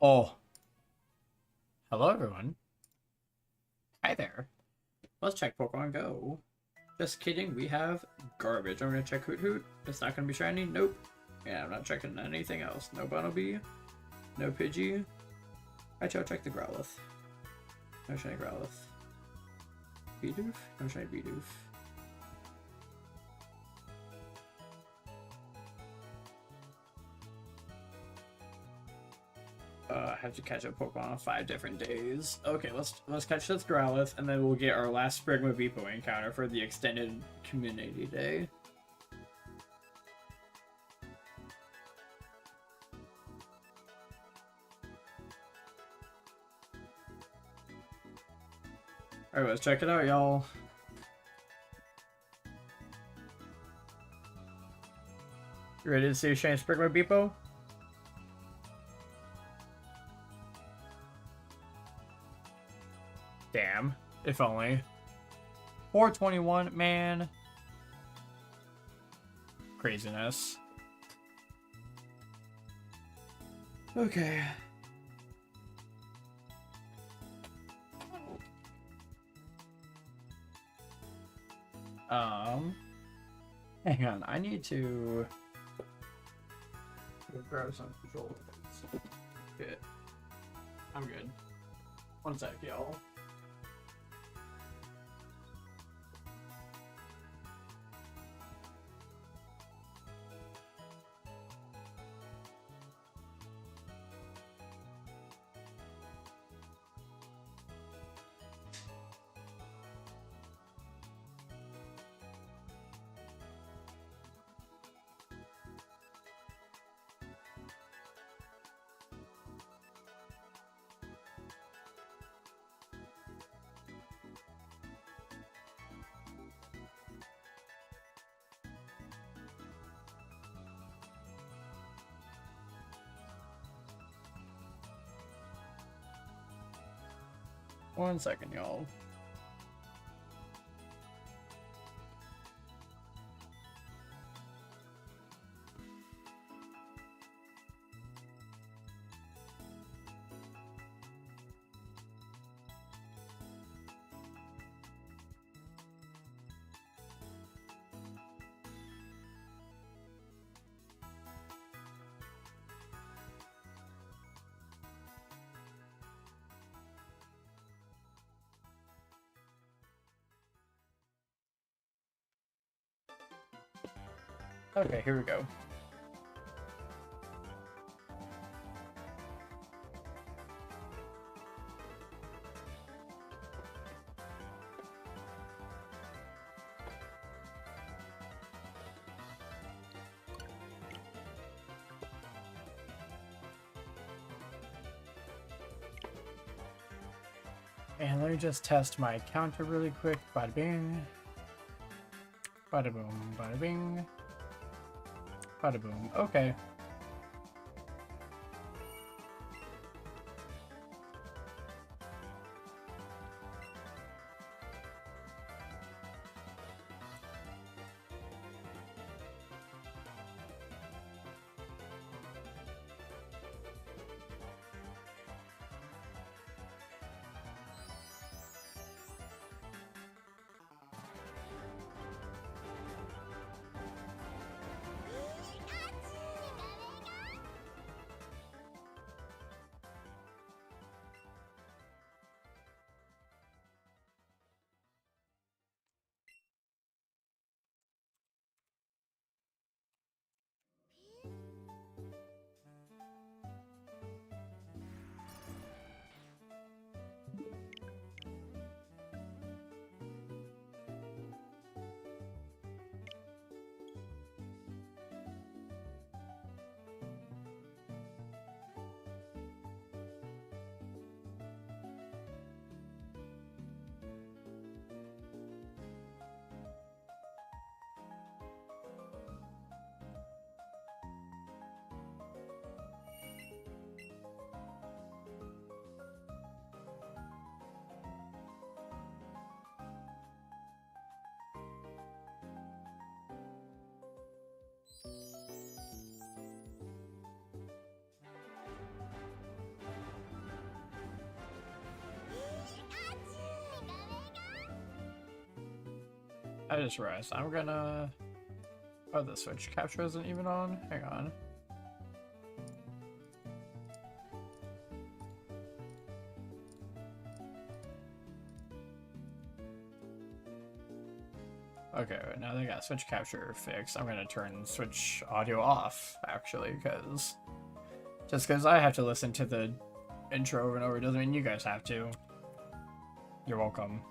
Oh, hello everyone. Hi there. Let's check Pokemon Go. Just kidding, we have garbage. I'm gonna check Hoot Hoot. It's not gonna be shiny. Nope. Yeah, I'm not checking anything else. No Bunnelby. No Pidgey. Actually, I'll check the Growlithe. No shiny Growlithe. Bidoof? No shiny Bidoof. I have to catch a Pokemon on 5 different days. Okay, let's catch this Growlithe, and then we'll get our last Sprigma Beepo encounter for the extended community day. Alright, let's check it out, y'all. You ready to see a shiny Sprigma Beepo? Damn. If only. 421, man. Craziness. Okay. Hang on. I need to grab some control. Good. I'm good. One sec, y'all. One second, y'all. Okay, here we go. And let me just test my counter really quick. Bada bing. Bada boom, bada bing. Bada boom. Okay. I just realized I'm gonna... Oh, the switch capture isn't even on? Hang on. Okay, now they got switch capture fixed. I'm gonna turn switch audio off, actually, because... Just because I have to listen to the intro over and over doesn't mean you guys have to. You're welcome.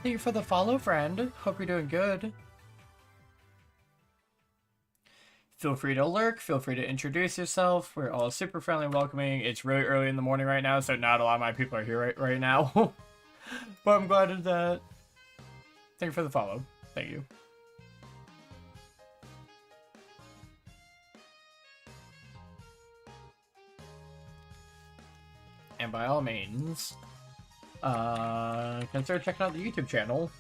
Thank you for the follow, friend. Hope you're doing good. Feel free to lurk. Feel free to introduce yourself. We're all super friendly and welcoming. It's really early in the morning right now, so not a lot of my people are here right now. But I'm glad that. Thank you for the follow. Thank you. And by all means, consider checking out the YouTube channel.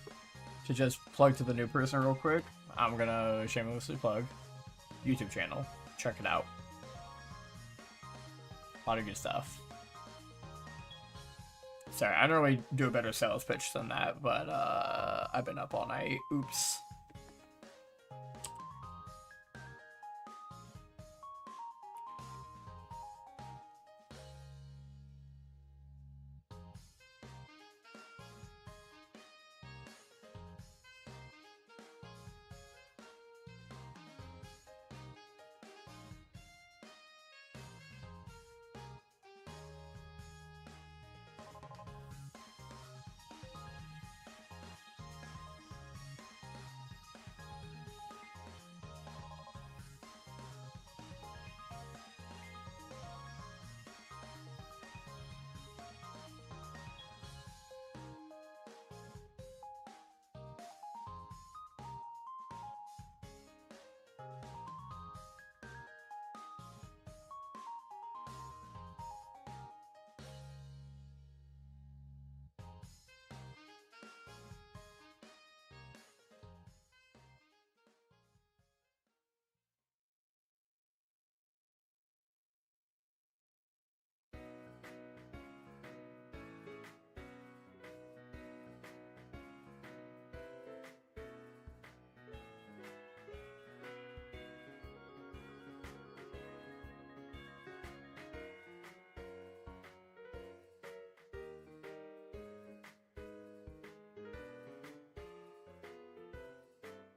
To just plug to the new person real quick, I'm gonna shamelessly plug YouTube channel. Check it out. A lot of good stuff. Sorry, I don't really do a better sales pitch than that, but I've been up all night. Oops.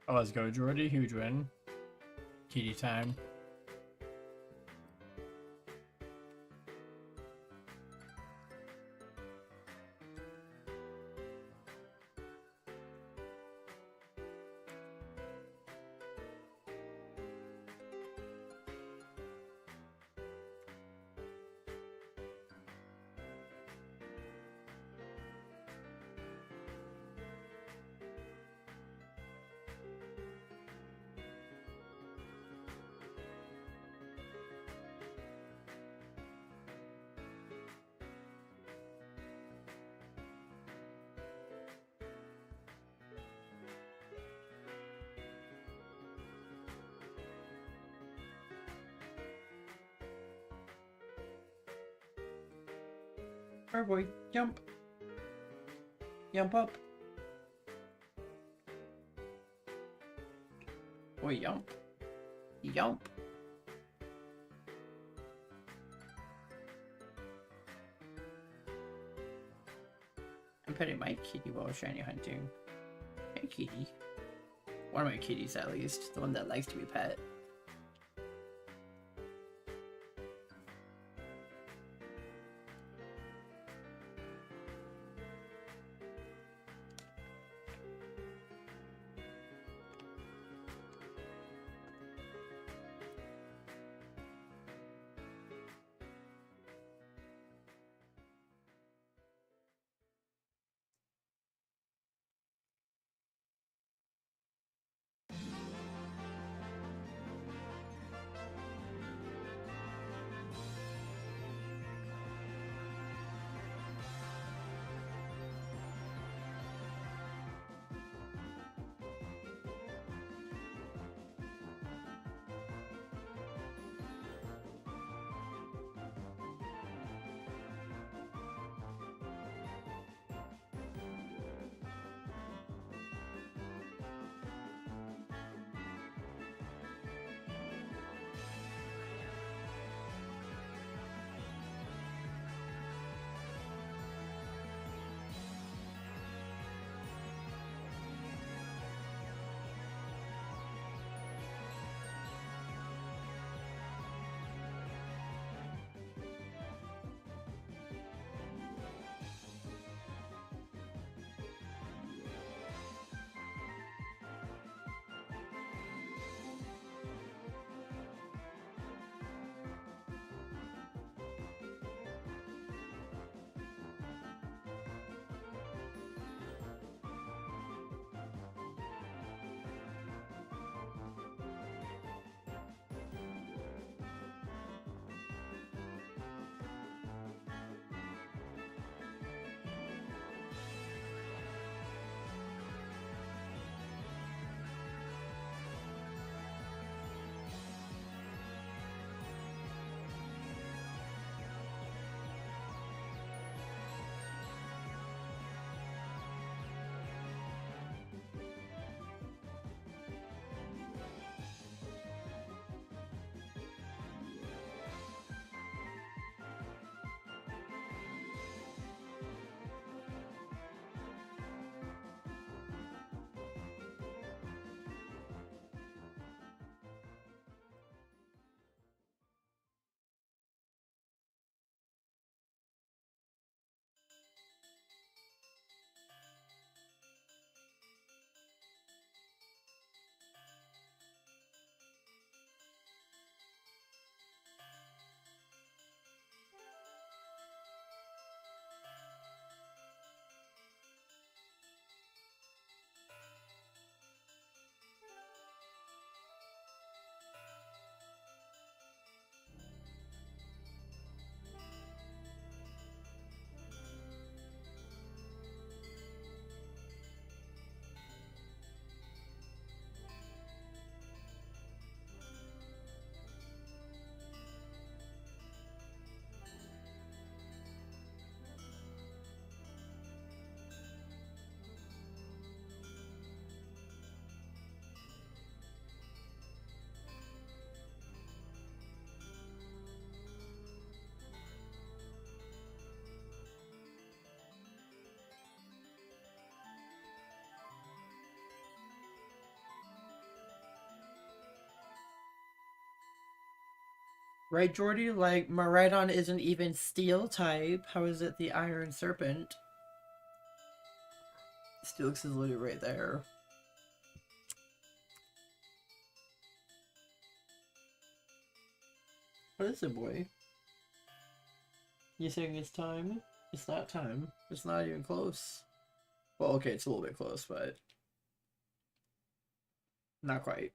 Oh, let's go, Jordy. Huge win. Kitty time. Alright, boy. Jump. Jump up. Boy, jump. Jump. I'm petting my kitty while shiny hunting. Hey, kitty. One of my kitties, at least. The one that likes to be pet. Right, Jordy? Like, Miraidon isn't even steel type. How is it the Iron Serpent? Steelix is literally right there. What is it, boy? You saying it's time? It's not time. It's not even close. Well, okay, it's a little bit close, but not quite.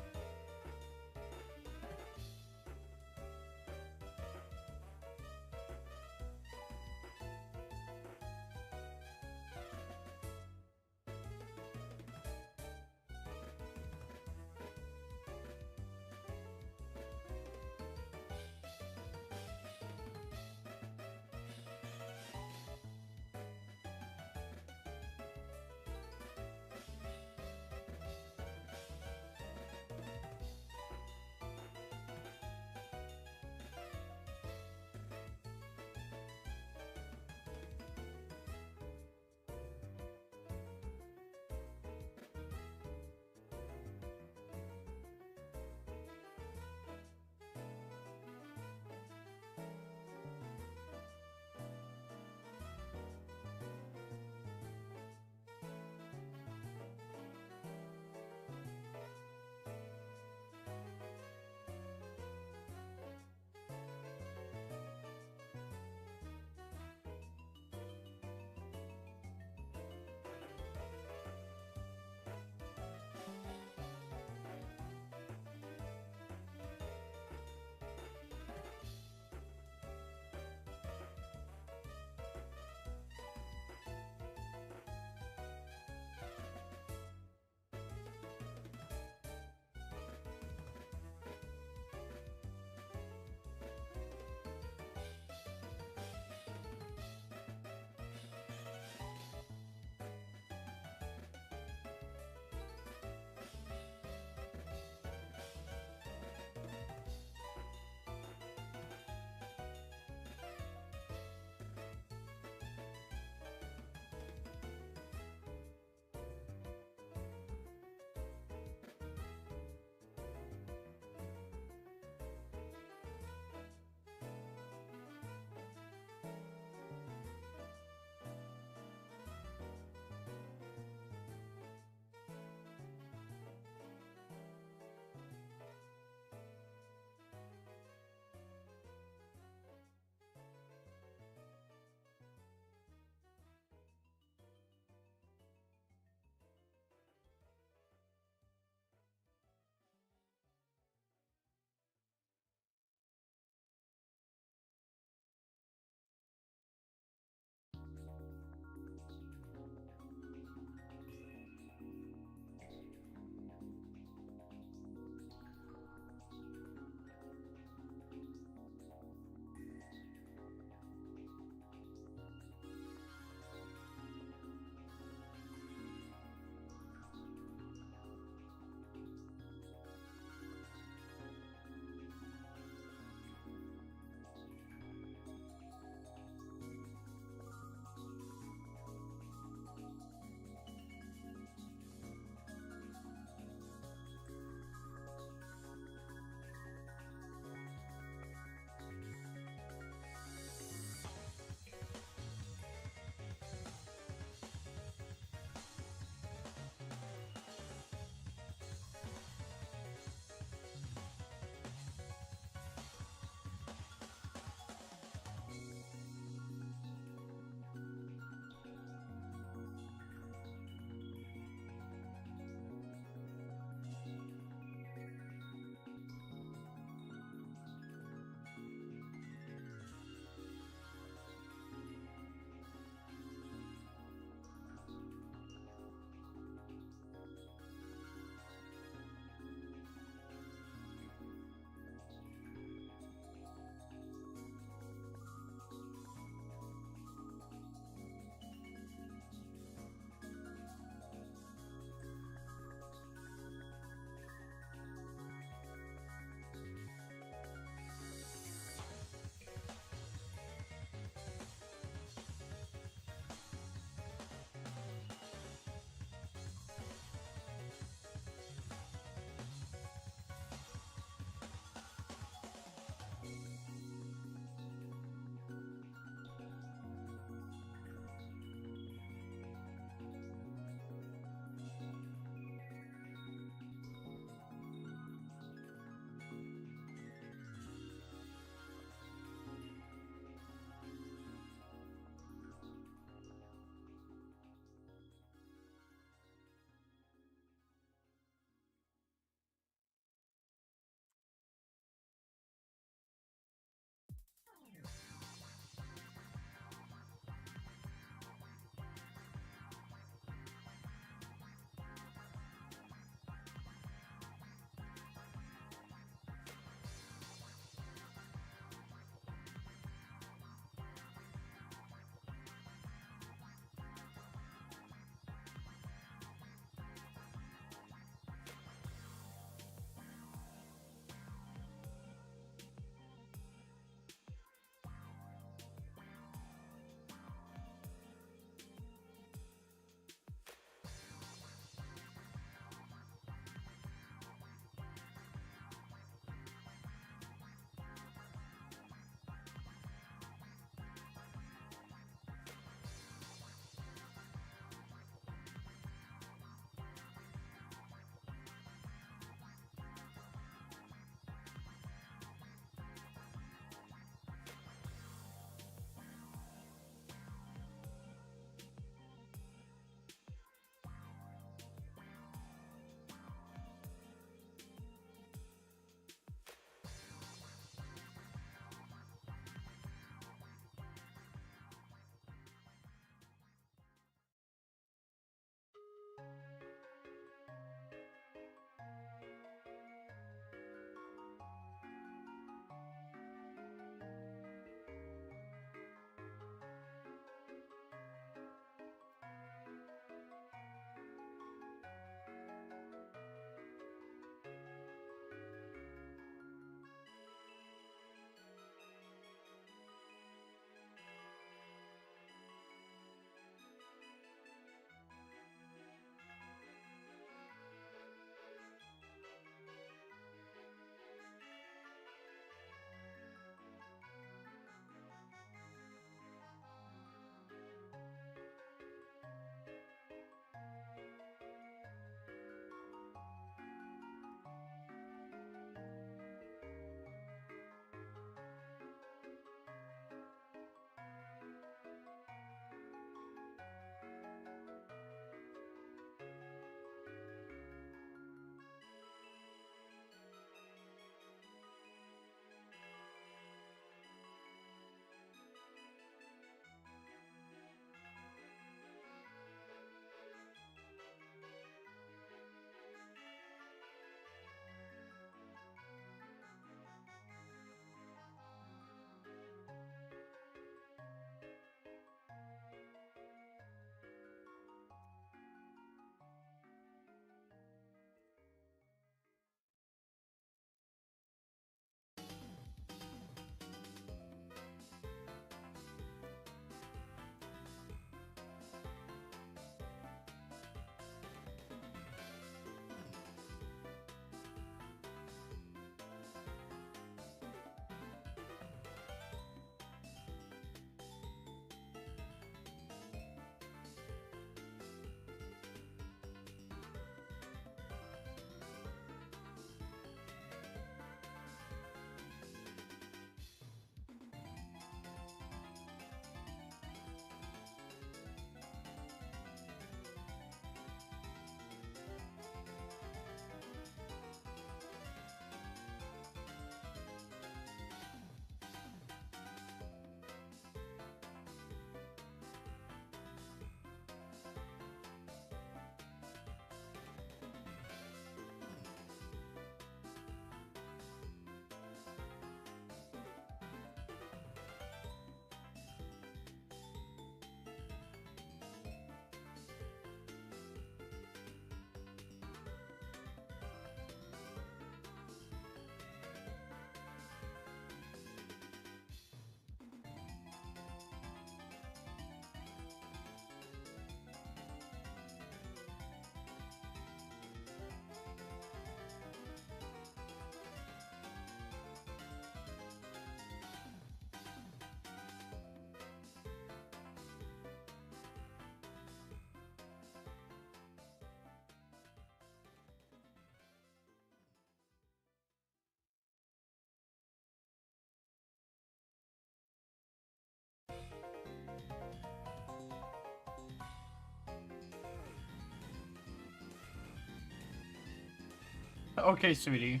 Okay, sweetie.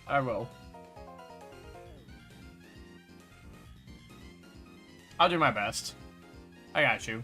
I will. I'll do my best. I got you.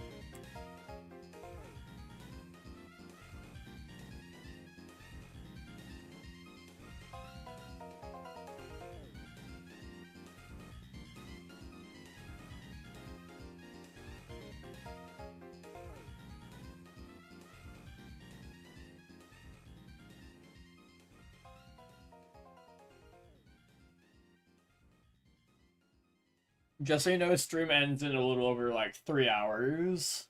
Just so you know, stream ends in a little over like 3 hours.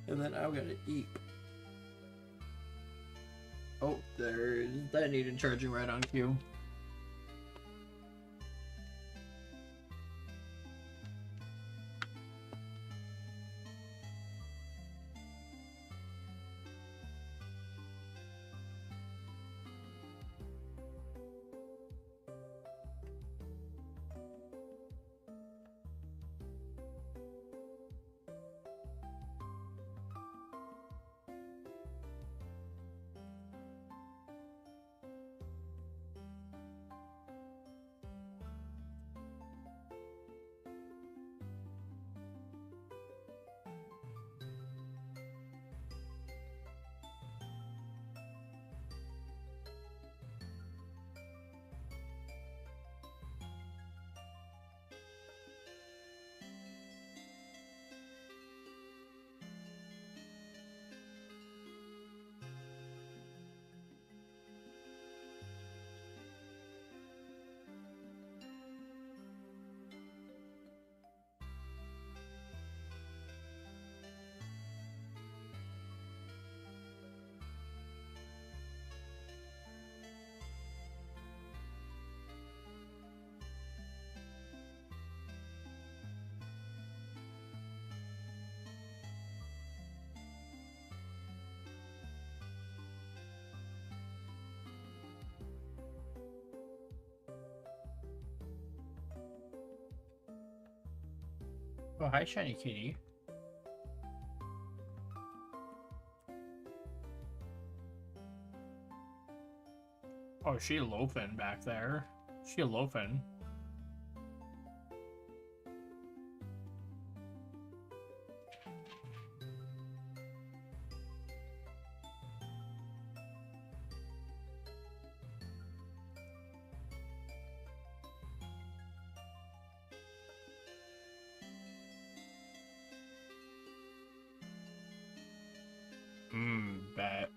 And then I'm gonna eat. Oh, that needed charging right on cue. Oh, hi, Shiny Kitty. Oh, she loafing back there. She loafing. Bet.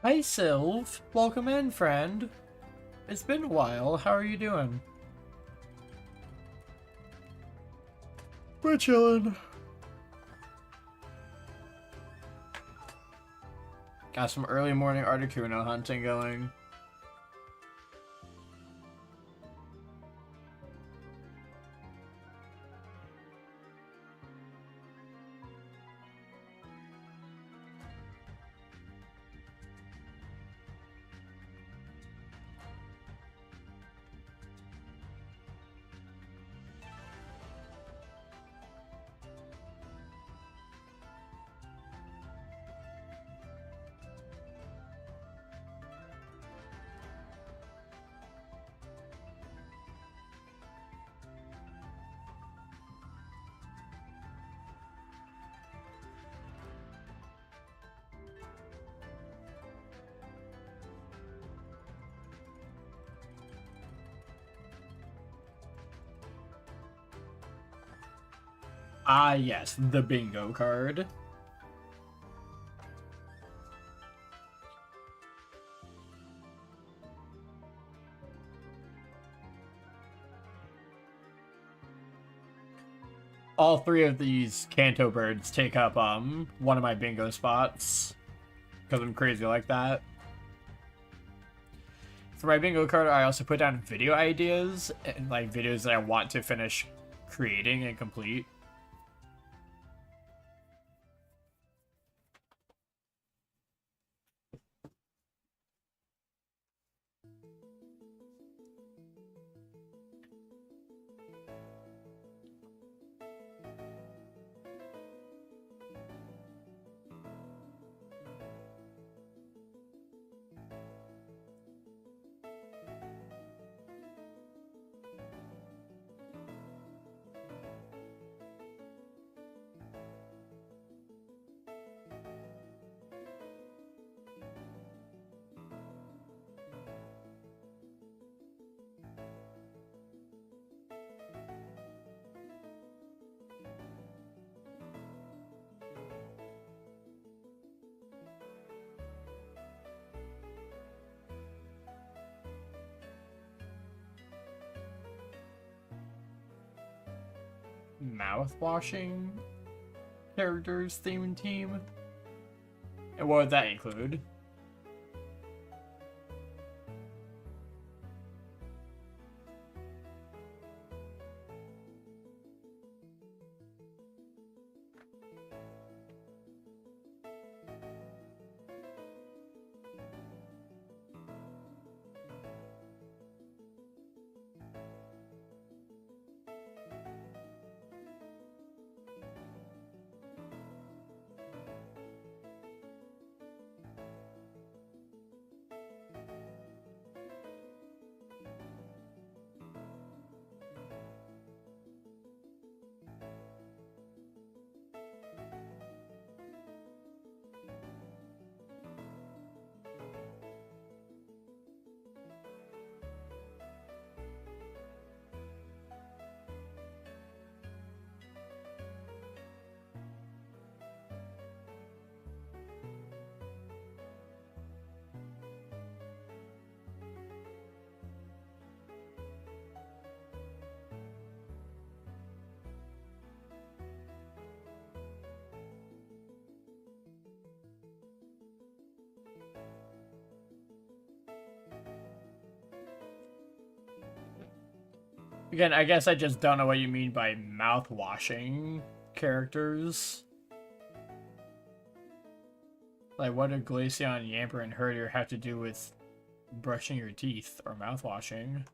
Hi, Sylv. Welcome in, friend. It's been a while. How are you doing? We're chilling. Got some early morning Articuno hunting going. Ah, yes, the bingo card. All three of these Kanto birds take up one of my bingo spots because I'm crazy like that. For my bingo card, I also put down video ideas and like videos that I want to finish creating and complete. Mouthwashing characters theme team? And what would that include? Again, I guess I just don't know what you mean by mouth-washing characters. Like, what do Glaceon, Yamper, and Herdier have to do with brushing your teeth or mouth-washing?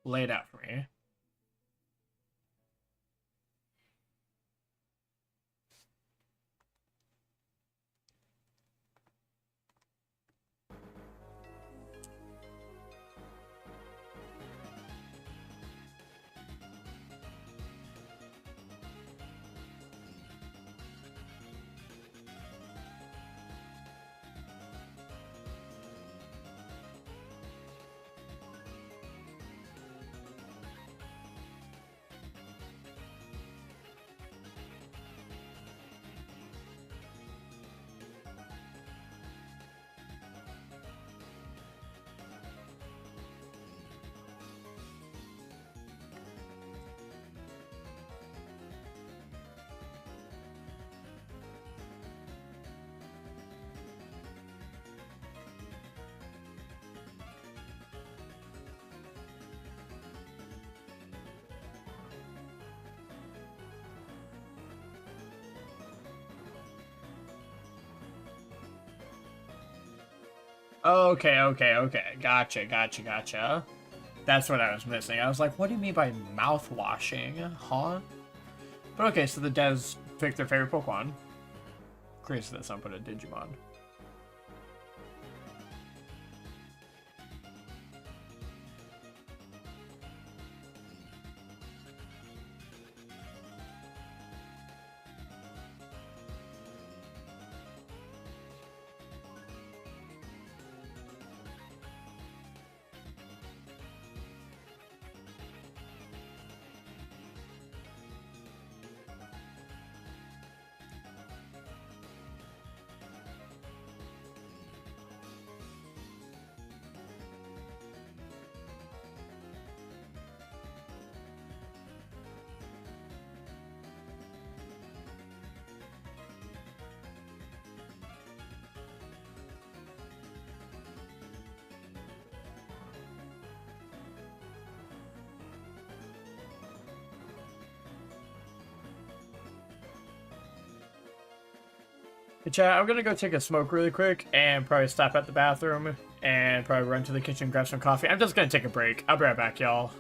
Lay it out for me. Okay. Gotcha. That's what I was missing. I was like, what do you mean by mouth washing? Huh? But okay, so the devs picked their favorite Pokemon. Crazy that someone put a Digimon. Hey, chat, I'm gonna go take a smoke really quick and probably stop at the bathroom and probably run to the kitchen, grab some coffee. I'm just gonna take a break. I'll be right back, y'all.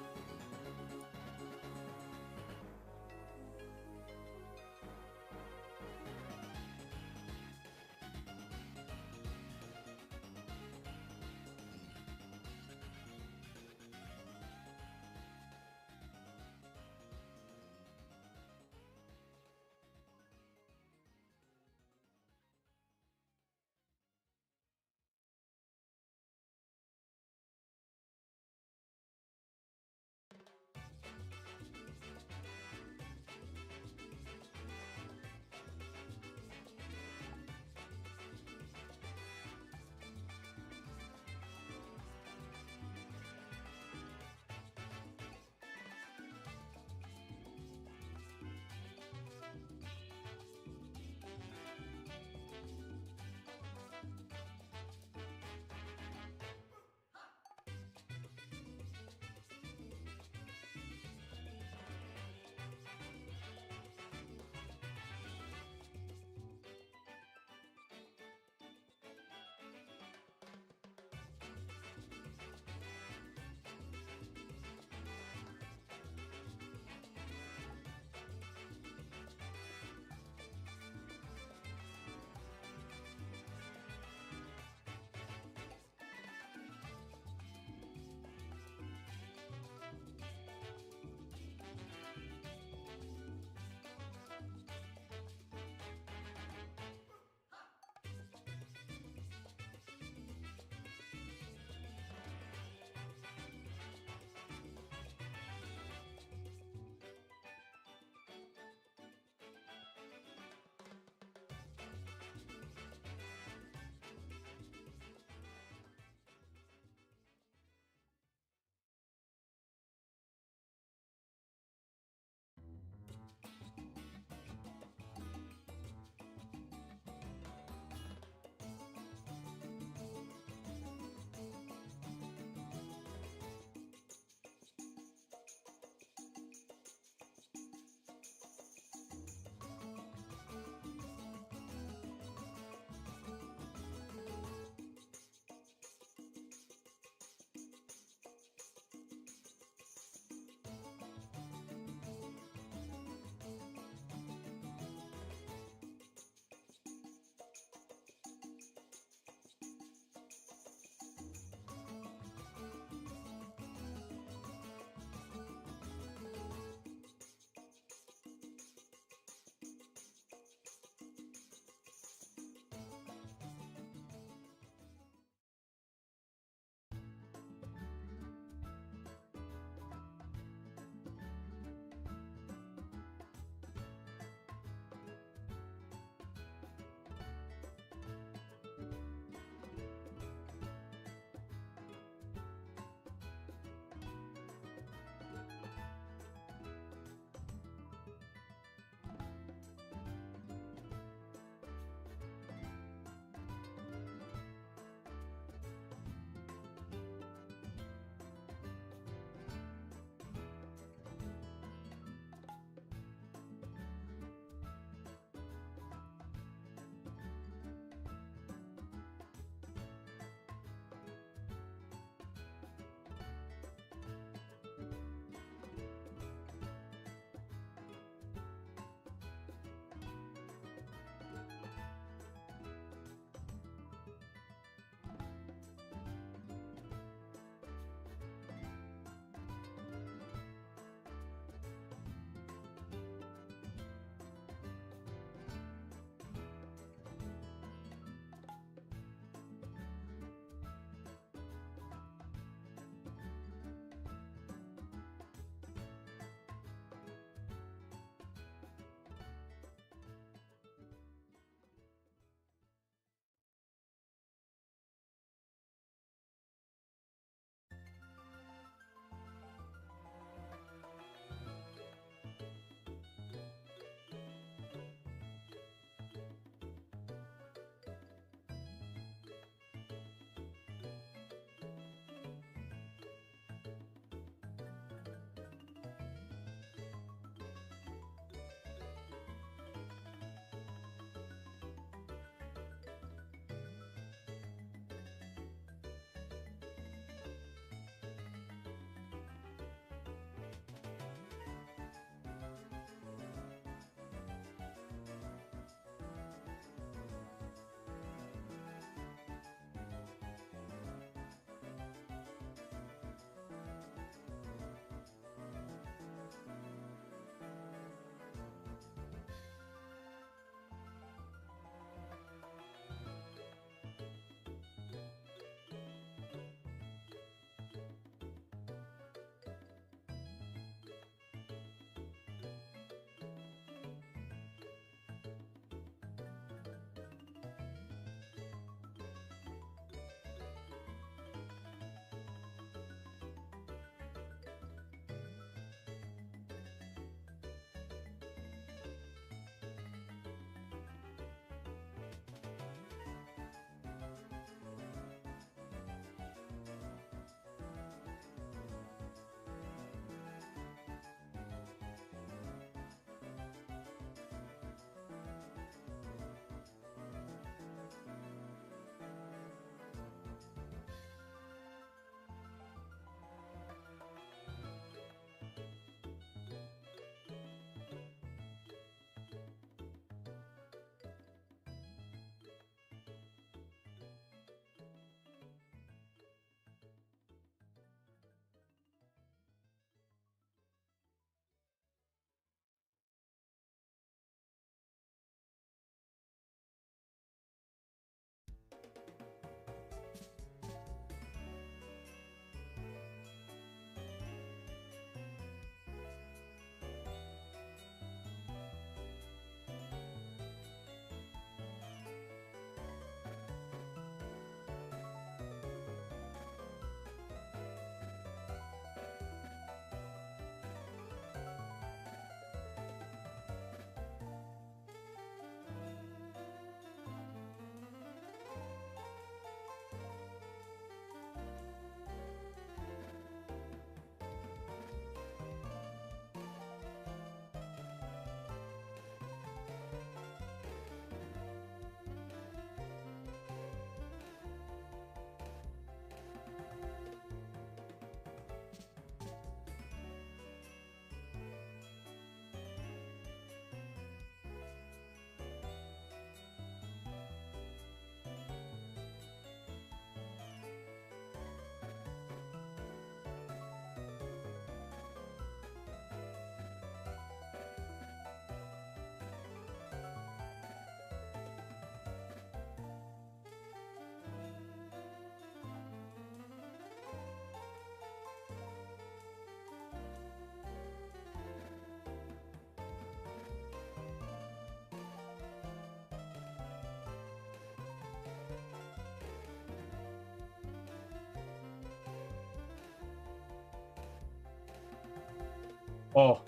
Oh.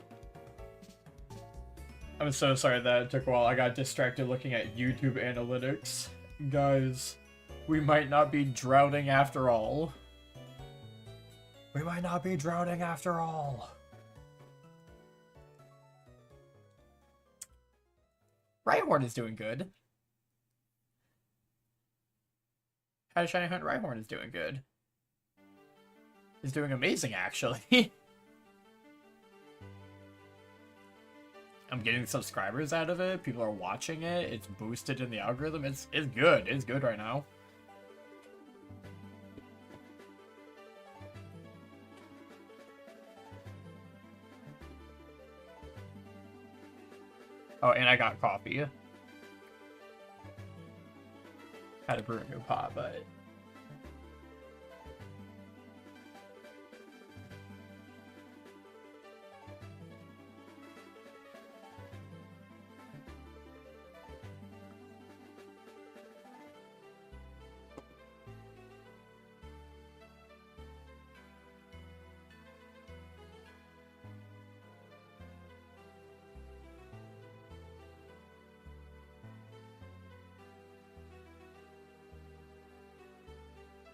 I'm so sorry that it took a while. I got distracted looking at YouTube analytics. Guys, we might not be drowning after all. We might not be drowning after all. Rhyhorn is doing good. How Shiny Hunt Rhyhorn is doing good. He's doing amazing, actually. I'm getting subscribers out of it. People are watching it. It's boosted in the algorithm. It's good. It's good right now. Oh, and I got coffee. Had to brew a new pot, but...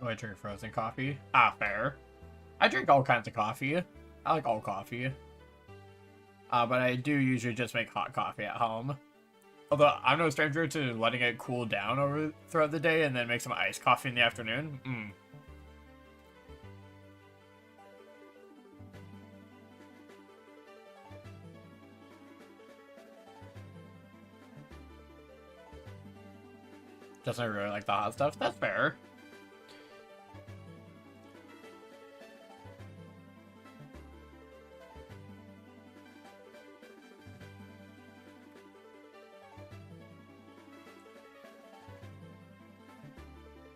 Oh, I drink frozen coffee. Ah, fair. I drink all kinds of coffee. I like all coffee. But I do usually just make hot coffee at home. Although, I'm no stranger to letting it cool down throughout the day and then make some iced coffee in the afternoon. Doesn't really like the hot stuff. That's fair.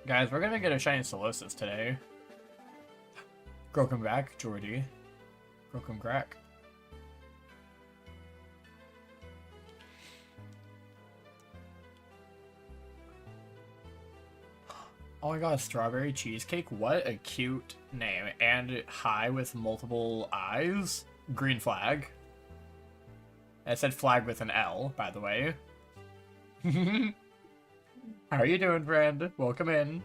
Guys, we're gonna get a Shiny Solosis today. Welcome back, Jordy. Welcome back. Oh my god, strawberry cheesecake? What a cute name. And high with multiple eyes. Green flag. I said flag with an L, by the way. How are you doing, friend? Welcome in.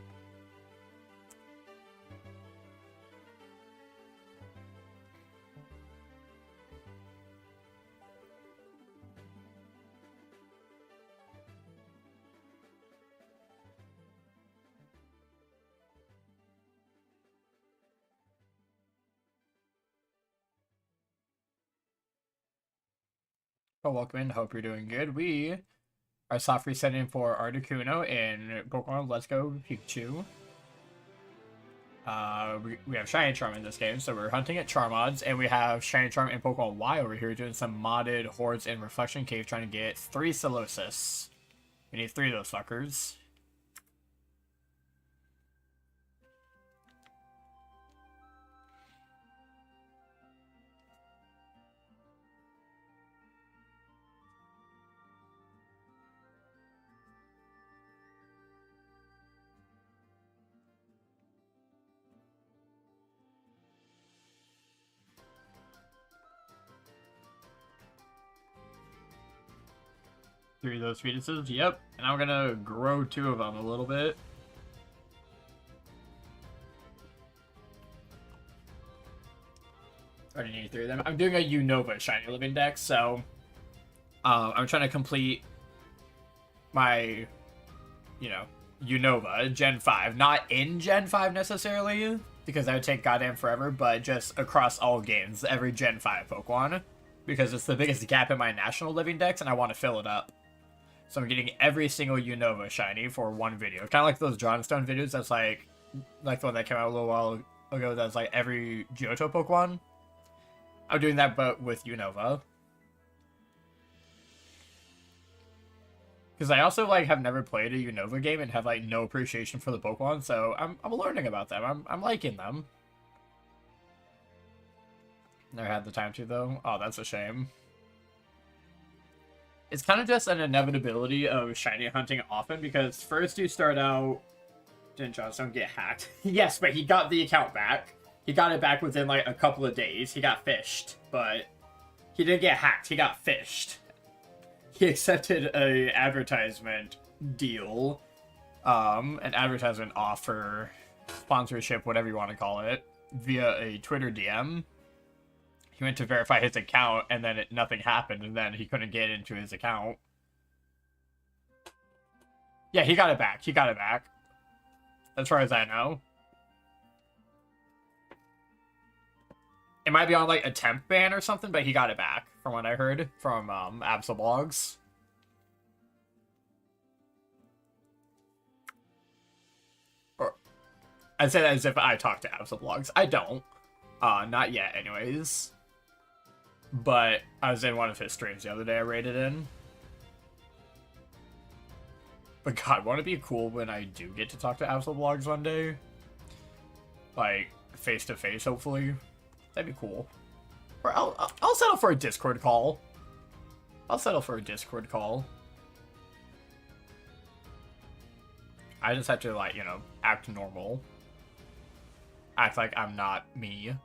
Oh, welcome in. Hope you're doing good. We are soft resetting for Articuno in Pokemon Let's Go Pikachu. We have Shiny Charm in this game, so we're hunting at Charmods, and we have Shiny Charm and Pokemon Y over here doing some modded Hordes in Reflection Cave trying to get 3 Solosis. We need 3 of those fuckers. Three of those fetuses, yep. And I'm gonna grow 2 of them a little bit. Already need 3 of them. I'm doing a Unova Shiny Living Dex, so I'm trying to complete my, you know, Unova Gen 5. Not in Gen 5 necessarily, because that would take goddamn forever, but just across all games, every Gen 5 Pokemon, because it's the biggest gap in my National Living Dex, and I want to fill it up. So I'm getting every single Unova Shiny for one video. Kind of like those Johnstone videos that's like the one that came out a little while ago that's like every Johto Pokemon. I'm doing that, but with Unova. Because I also like have never played a Unova game and have like no appreciation for the Pokemon, so I'm learning about them. I'm liking them. Never had the time to though. Oh, that's a shame. It's kind of just an inevitability of shiny hunting often, because first you start out... Didn't Johnstone get hacked? Yes, but he got the account back. He got it back within like a couple of days. He got fished, but He didn't get hacked, he got phished. He accepted a advertisement deal, an advertisement offer, sponsorship, whatever you want to call it, via a Twitter DM. He went to verify his account, and then nothing happened, and then he couldn't get into his account. Yeah, he got it back. He got it back. As far as I know. It might be on, like, a temp ban or something, but he got it back, from what I heard from, Absolblogs. Or, I say that as if I talk to Absolblogs. I don't. Not yet, anyways. But I was in one of his streams the other day I raided in. But God, wouldn't it be cool when I do get to talk to Absolblogs one day? Like, face-to-face, hopefully. That'd be cool. Or I'll settle for a Discord call. I'll settle for a Discord call. I just have to, like, you know, act normal. Act like I'm not me.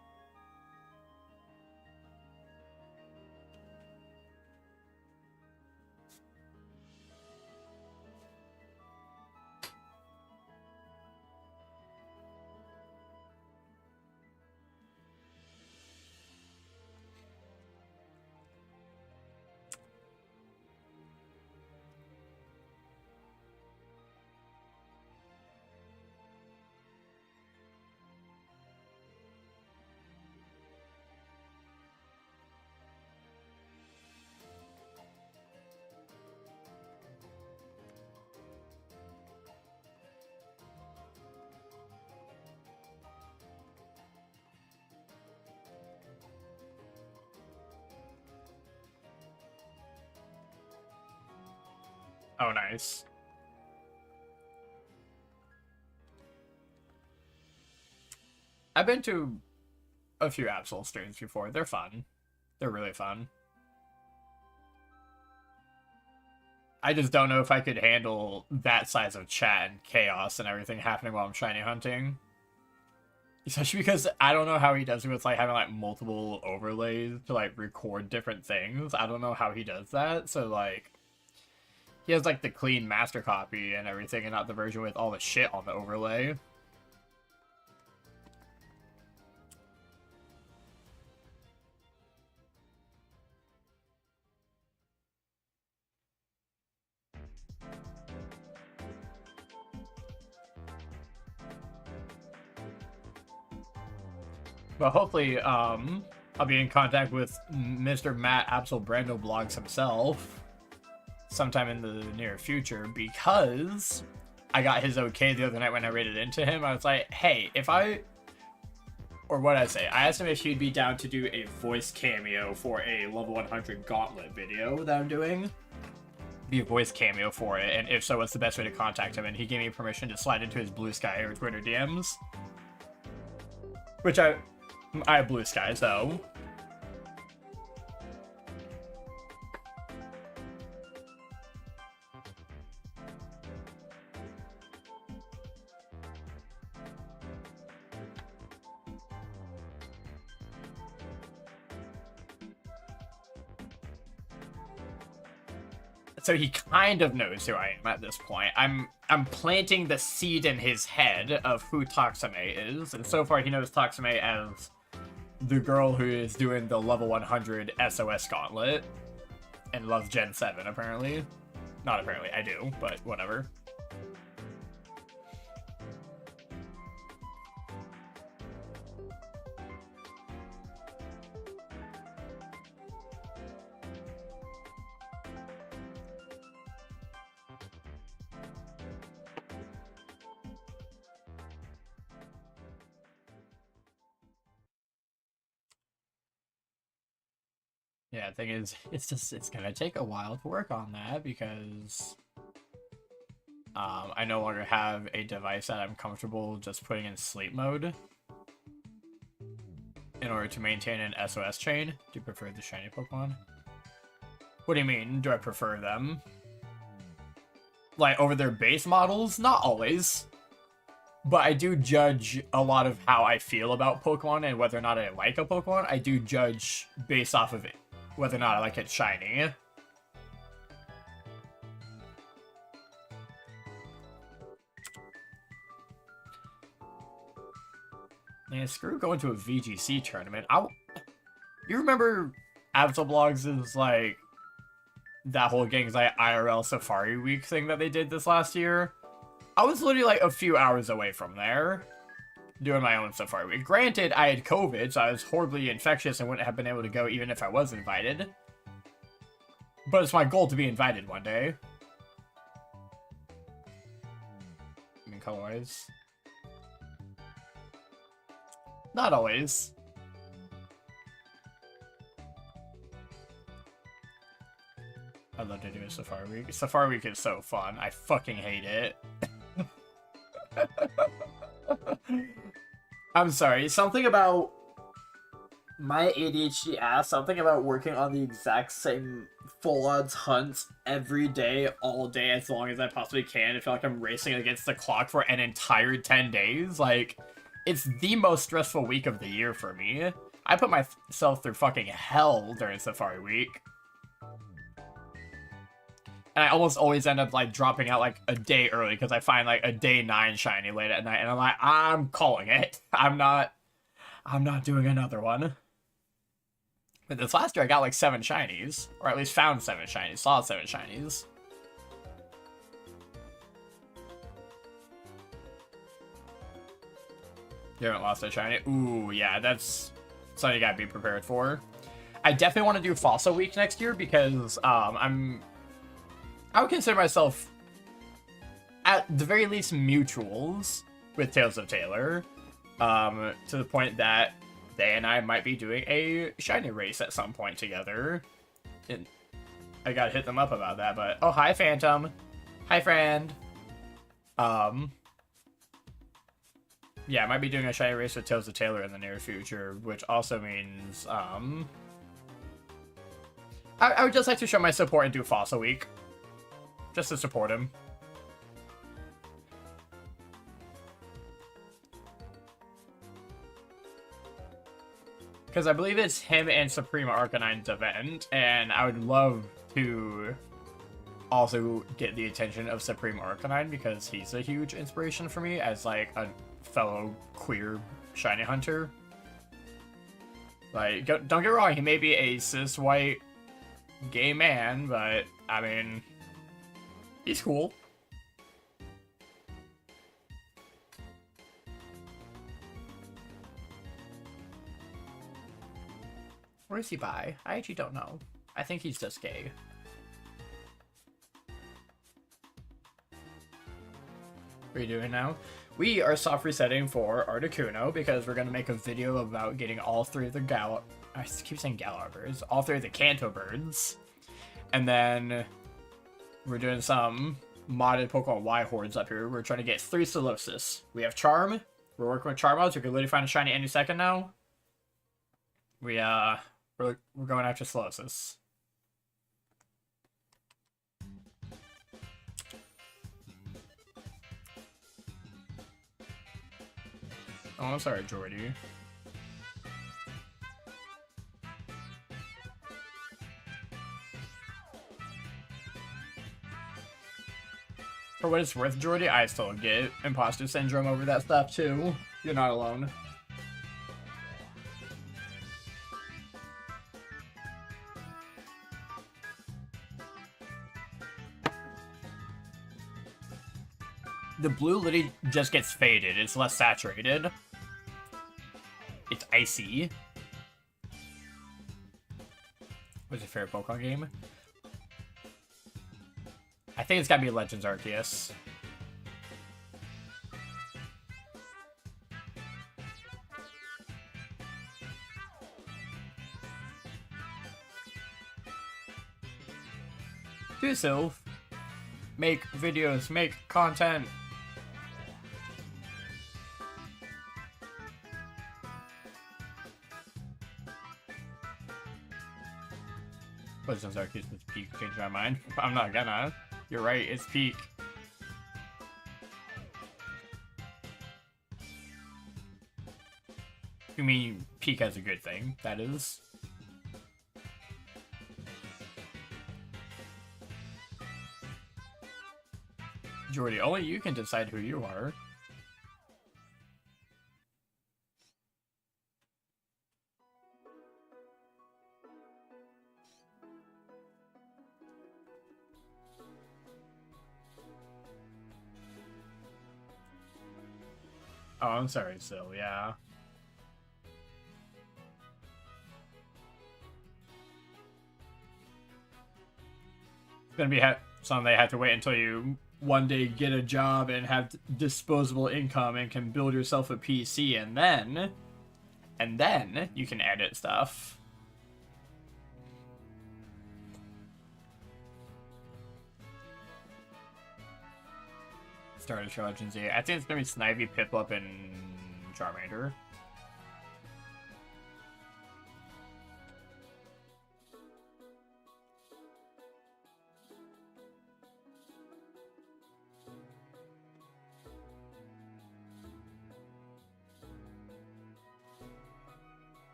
Oh, nice. I've been to a few Absol streams before. They're fun. They're really fun. I just don't know if I could handle that size of chat and chaos and everything happening while I'm shiny hunting. Especially because I don't know how he does it with, like, having, like, multiple overlays to, like, record different things. I don't know how he does that, so, like... He has, like, the clean master copy and everything, and not the version with all the shit on the overlay. But hopefully, I'll be in contact with Mr. Matt Absol Brando Blogs himself sometime in the near future, because I got his okay the other night when I raided into him. I was like, hey, if I... Or what did I say? I asked him if he'd be down to do a voice cameo for a level 100 gauntlet video that I'm doing. Be a voice cameo for it, and if so, what's the best way to contact him? And he gave me permission to slide into his Blue Sky or Twitter DMs. Which I have Blue Sky, so... So he kind of knows who I am at this point. I'm planting the seed in his head of who Toximae is, and so far he knows Toximae as the girl who is doing the level 100 SOS gauntlet and loves Gen 7, apparently. Not apparently, I do, but whatever. Yeah, the thing is, it's gonna take a while to work on that because I no longer have a device that I'm comfortable just putting in sleep mode in order to maintain an SOS chain. Do you prefer the shiny Pokemon? What do you mean? Do I prefer them? Like, over their base models? Not always. But I do judge a lot of how I feel about Pokemon and whether or not I like a Pokemon. I do judge based off of it. whether or not I like it shiny. Man, screw going to a VGC tournament. You remember Absolblogs is like that whole Gang's IRL Safari Week thing that they did this last year? I was literally like a few hours away from there doing my own Safari Week. Granted, I had COVID, so I was horribly infectious and wouldn't have been able to go even if I was invited. But it's my goal to be invited one day. I mean, color-wise. Not always. I'd love to do a Safari Week. Safari Week is so fun. I fucking hate it. I'm sorry. Something about my ADHD ass, something about working on the exact same full odds hunts every day, all day, as long as I possibly can. I feel like I'm racing against the clock for an entire 10 days. Like, it's the most stressful week of the year for me. I put myself through fucking hell during Safari Week. And I almost always end up, like, dropping out, like, a day early because I find, like, a day 9 shiny late at night. And I'm like, I'm calling it. I'm not doing another one. But this last year, I got, like, 7 shinies. Or at least found 7 shinies. Saw 7 shinies. You haven't lost a shiny? Ooh, yeah, that's something you gotta be prepared for. I definitely want to do Fossil Week next year because, I would consider myself, at the very least, mutuals with Tales of Taylor, to the point that they and I might be doing a shiny race at some point together. And I gotta hit them up about that, but... Oh, hi, Phantom. Hi, friend. Yeah, I might be doing a shiny race with Tales of Taylor in the near future, which also means, I would just like to show my support and do Fossil Week. Just to support him. Because I believe it's him and Suprema Arcanine's event, and I would love to also get the attention of Suprema Arcanine because he's a huge inspiration for me as, like, a fellow queer shiny hunter. Like, don't get wrong, he may be a cis white gay man, but, I mean... He's cool. Where is he by? I actually don't know. I think he's just gay. What are you doing now? We are soft resetting for Articuno because we're going to make a video about getting all 3 of the I keep saying Galar birds. All 3 of the Kanto birds. And then... we're doing some modded Pokemon Y Hordes up here. We're trying to get 3 Solosis. We have Charm. We're working with Charm mods. We can literally find a shiny any second now. We're going after Solosis. Oh, I'm sorry, Jordy. For what it's worth, Jordy, I still get imposter syndrome over that stuff, too. You're not alone. The blue literally just gets faded. It's less saturated. It's icy. What's your favorite Pokemon game? I think it's gotta be Legends Arceus. Do self. Make videos, make content. Legends Arceus with peak changed my mind. I'm not gonna. You're right, it's peak. You mean peak as a good thing, that is. Jordy, only you can decide who you are. Oh, I'm sorry, Sil, yeah. It's gonna be something they have to wait until you one day get a job and have disposable income and can build yourself a PC, and then you can edit stuff. Starter Legends, yeah. I think it's gonna be Snivy, Piplup, and Charmander.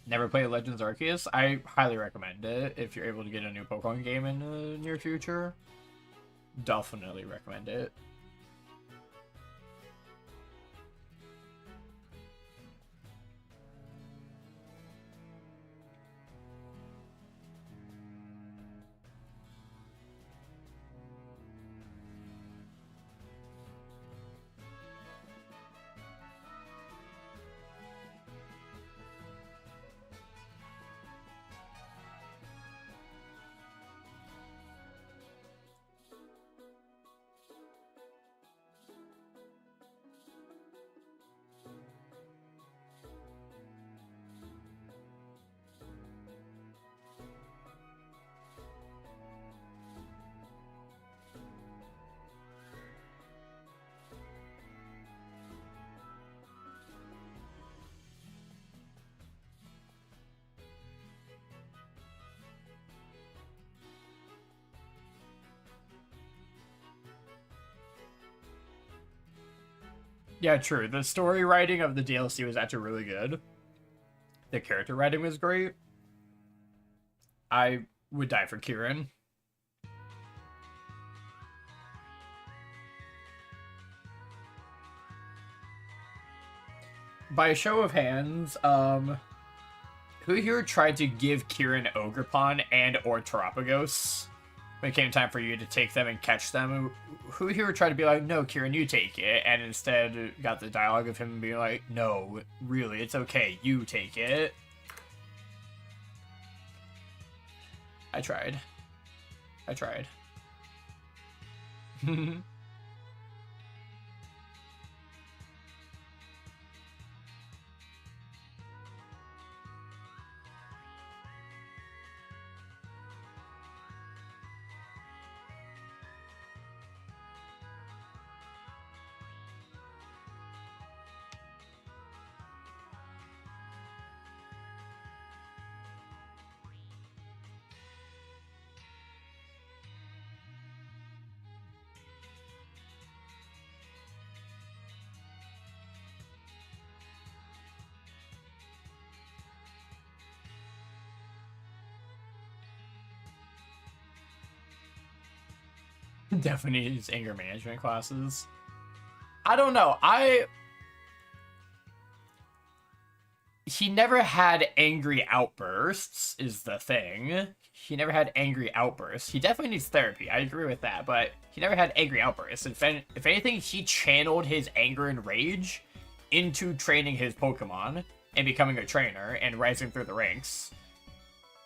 Never played Legends Arceus? I highly recommend it if you're able to get a new Pokemon game in the near future. Definitely recommend it. Yeah, true. The story writing of the DLC was actually really good. The character writing was great. I would die for Kieran. By a show of hands, who here tried to give Kieran Ogerpon and or Terapagos when it came time for you to take them and catch them? Who here tried to be like, no, Kieran, you take it, and instead got the dialogue of him being like, no, really, it's okay, you take it? I tried. I tried. Definitely needs anger management classes. I don't know. He never had angry outbursts, is the thing. He never had angry outbursts. He definitely needs therapy. I agree with that, but he never had angry outbursts. If anything, he channeled his anger and rage into training his Pokemon and becoming a trainer and rising through the ranks.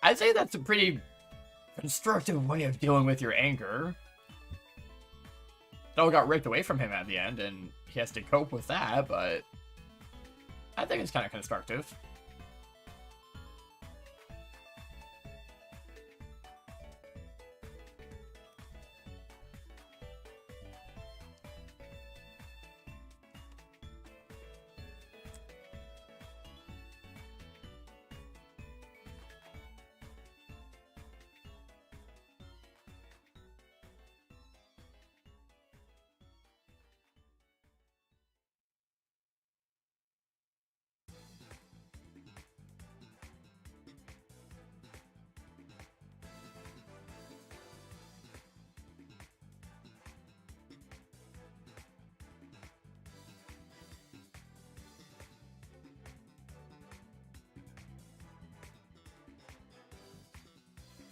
I'd say that's a pretty constructive way of dealing with your anger. It all got ripped away from him at the end, and he has to cope with that, but I think it's kind of constructive.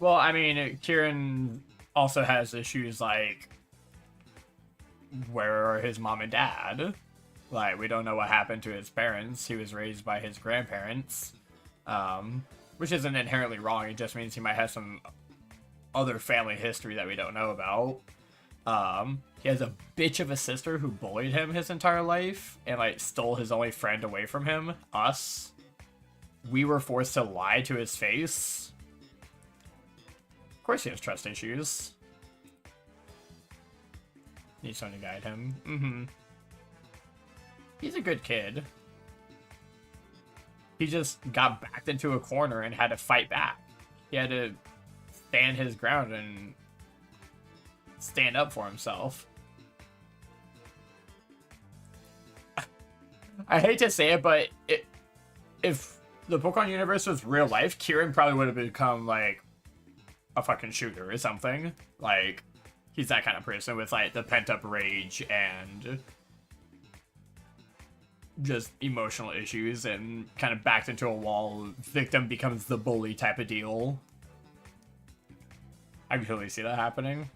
Well, I mean, Kieran also has issues like, where are his mom and dad? Like, we don't know what happened to his parents. He was raised by his grandparents, which isn't inherently wrong. It just means he might have some other family history that we don't know about. He has a bitch of a sister who bullied him his entire life and, like, stole his only friend away from him, us. We were forced to lie to his face. Of course he has trust issues. Need someone to guide him. He's a good kid. He just got backed into a corner and had to fight back. He had to stand his ground and stand up for himself. I hate to say it, but if the Pokemon universe was real life, Kieran probably would have become, like, a fucking shooter or something. Like, he's that kind of person with, like, the pent-up rage and just emotional issues and kind of backed into a wall. Victim becomes the bully type of deal. I can totally see that happening.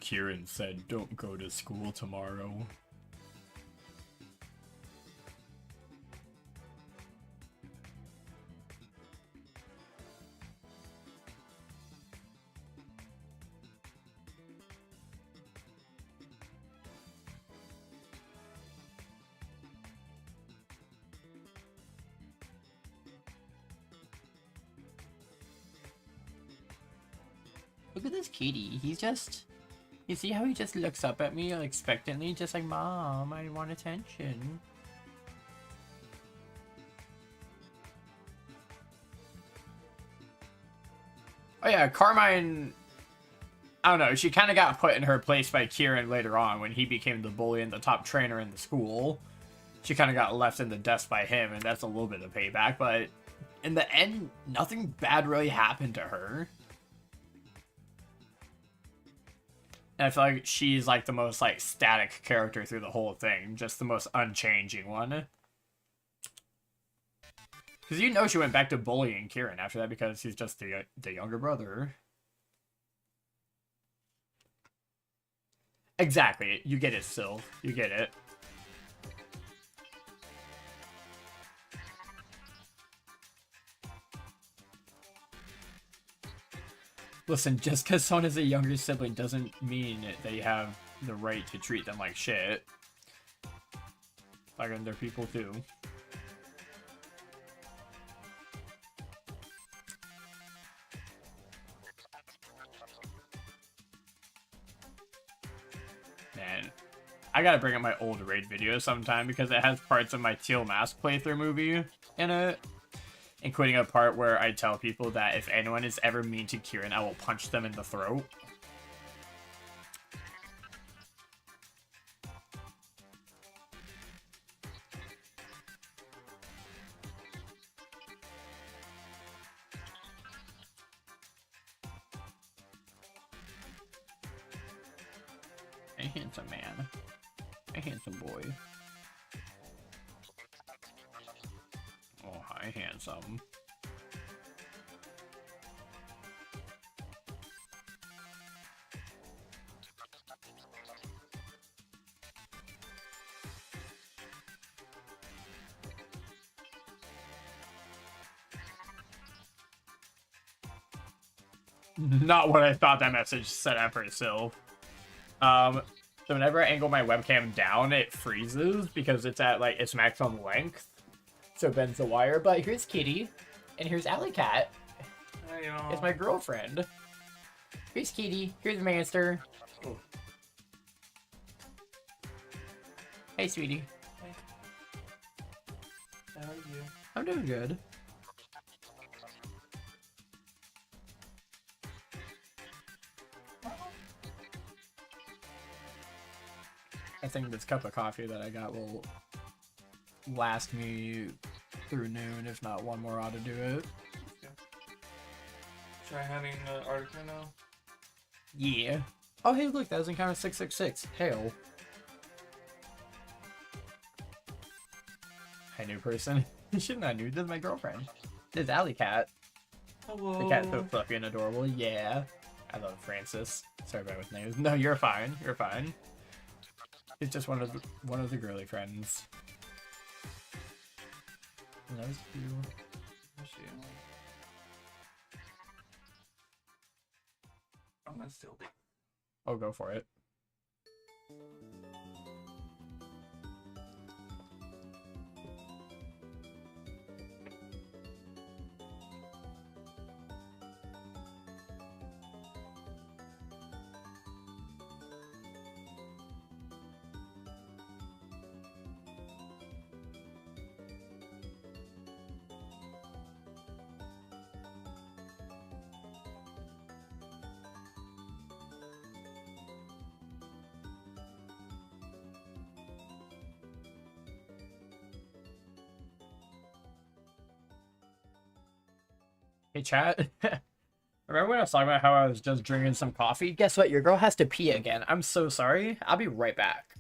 Kieran said, don't go to school tomorrow. Look at this kitty. He's just... You see how he just looks up at me expectantly? Just like, Mom, I want attention. Oh yeah, Carmine... I don't know, she kind of got put in her place by Kieran later on when he became the bully and the top trainer in the school. She kind of got left in the dust by him, and that's a little bit of payback, but in the end, nothing bad really happened to her. And I feel like she's, like, the most, like, static character through the whole thing. Just the most unchanging one. Because you know she went back to bullying Kieran after that because he's just the younger brother. Exactly. You get it, Syl. You get it. Listen, just because someone is a younger sibling doesn't mean that you have the right to treat them like shit. Like, they're people too. Man, I gotta bring up my old raid video sometime because it has parts of my Teal Mask playthrough movie in it. Including a part where I tell people that if anyone is ever mean to Kieran, I will punch them in the throat. A handsome man. A handsome boy. Oh, hi, handsome. Not what I thought that message said at first, Syl. So whenever I angle my webcam down, it freezes because it's at, like, its maximum length. So it bends the wire. But here's Kitty. And here's Alley Cat. It's my girlfriend. Here's Kitty. Here's Master. Oh. Hey, sweetie. Hey. How are you? I'm doing good. I think this cup of coffee that I got will last me through noon, if not one more ought to do it. Okay. Try having the Articuno. Yeah. Oh, hey, look, that was encounter 666. Hail. Hi, new person. You shouldn't have new. This is my girlfriend. It's Alley Cat. Hello. The cat's so fluffy and adorable. Yeah. I love Francis. Sorry about with names. No, you're fine. You're fine. He's just one of the girly friends. Nice you. I'm gonna steal the. Oh, go for it. Hey, chat. Remember when I was talking about how I was just drinking some coffee? Guess what? Your girl has to pee again. I'm so sorry. I'll be right back.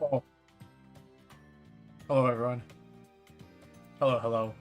Oh. Hello, everyone. Hello, hello.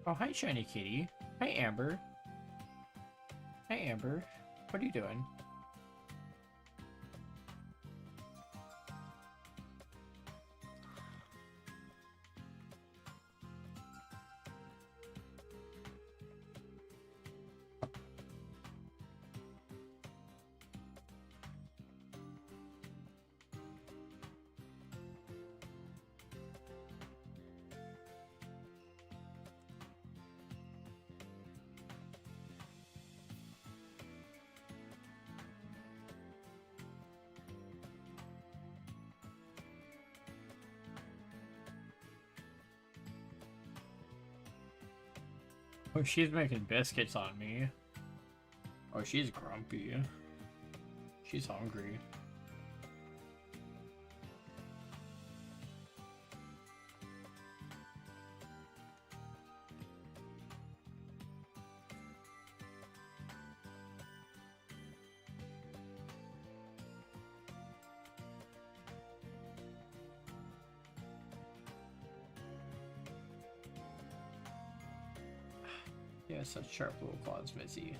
Oh, hi, Shiny Kitty. Hi, Amber. Hi, Amber. What are you doing? Oh, she's making biscuits on me. Oh, she's grumpy. She's hungry. Yeah, such sharp little claws, Missy.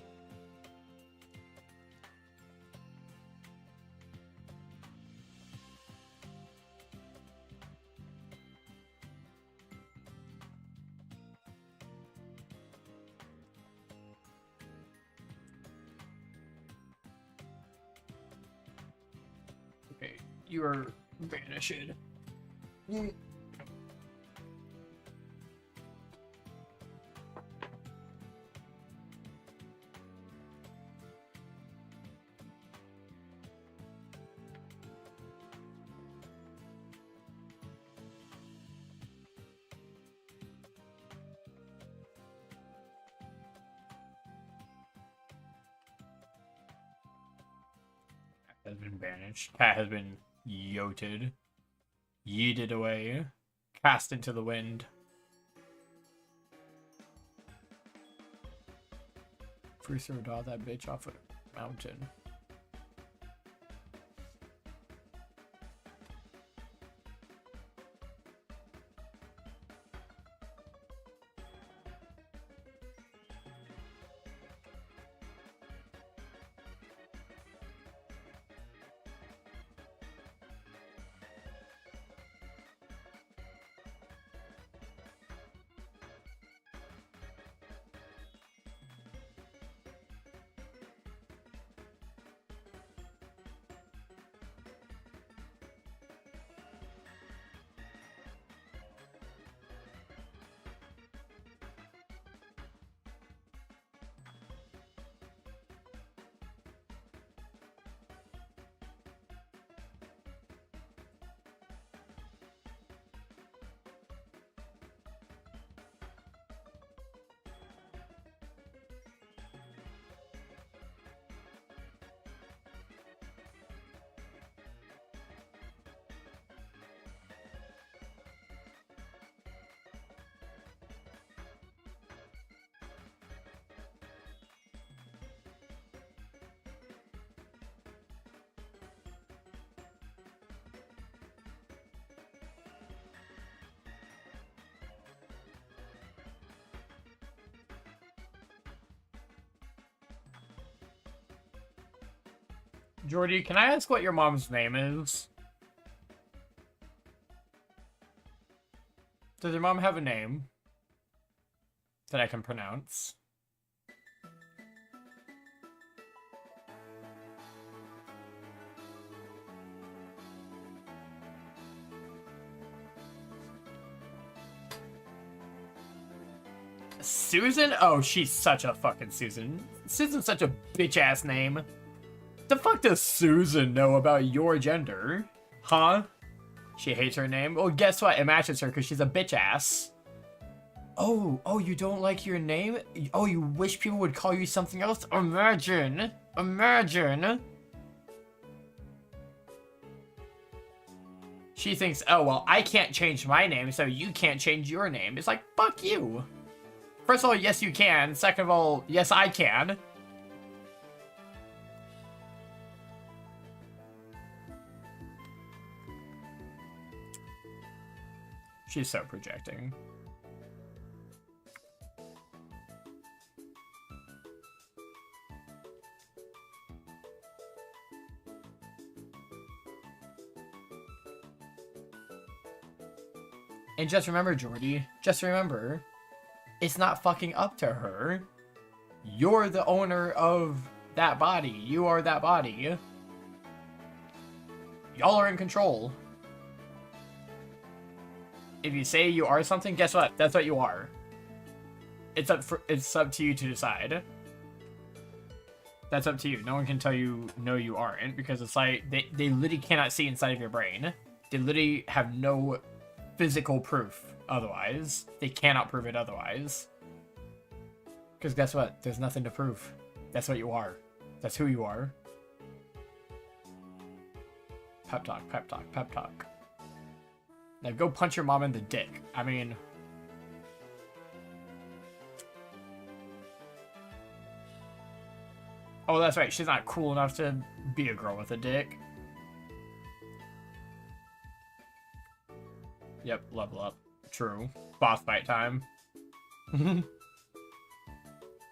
Okay, you are vanished. Has been banished. Cat has been yoted. Yeeted away. Cast into the wind. Free throw dog that bitch off a mountain. Jordy, can I ask what your mom's name is? Does your mom have a name that I can pronounce? Susan? Oh, she's such a fucking Susan. Susan's such a bitch-ass name. The fuck does Susan know about your gender? Huh? She hates her name? Well, guess what? It matches her because she's a bitch-ass. Oh, you don't like your name? Oh, you wish people would call you something else? Imagine. She thinks, oh, well, I can't change my name, so you can't change your name. It's like, fuck you. First of all, yes, you can. Second of all, yes, I can. She's so projecting. And just remember, Jordy, just remember, it's not fucking up to her. You're the owner of that body. You are that body. Y'all are in control. If you say you are something, guess what? That's what you are. It's up to you to decide. That's up to you. No one can tell you no, you aren't, because it's like they literally cannot see inside of your brain. They literally have no physical proof otherwise. They cannot prove it otherwise. Because guess what? There's nothing to prove. That's what you are. That's who you are. Pep talk, pep talk, pep talk. Now go punch your mom in the dick. I mean... Oh, that's right. She's not cool enough to be a girl with a dick. Yep, level up. True. Boss fight time. In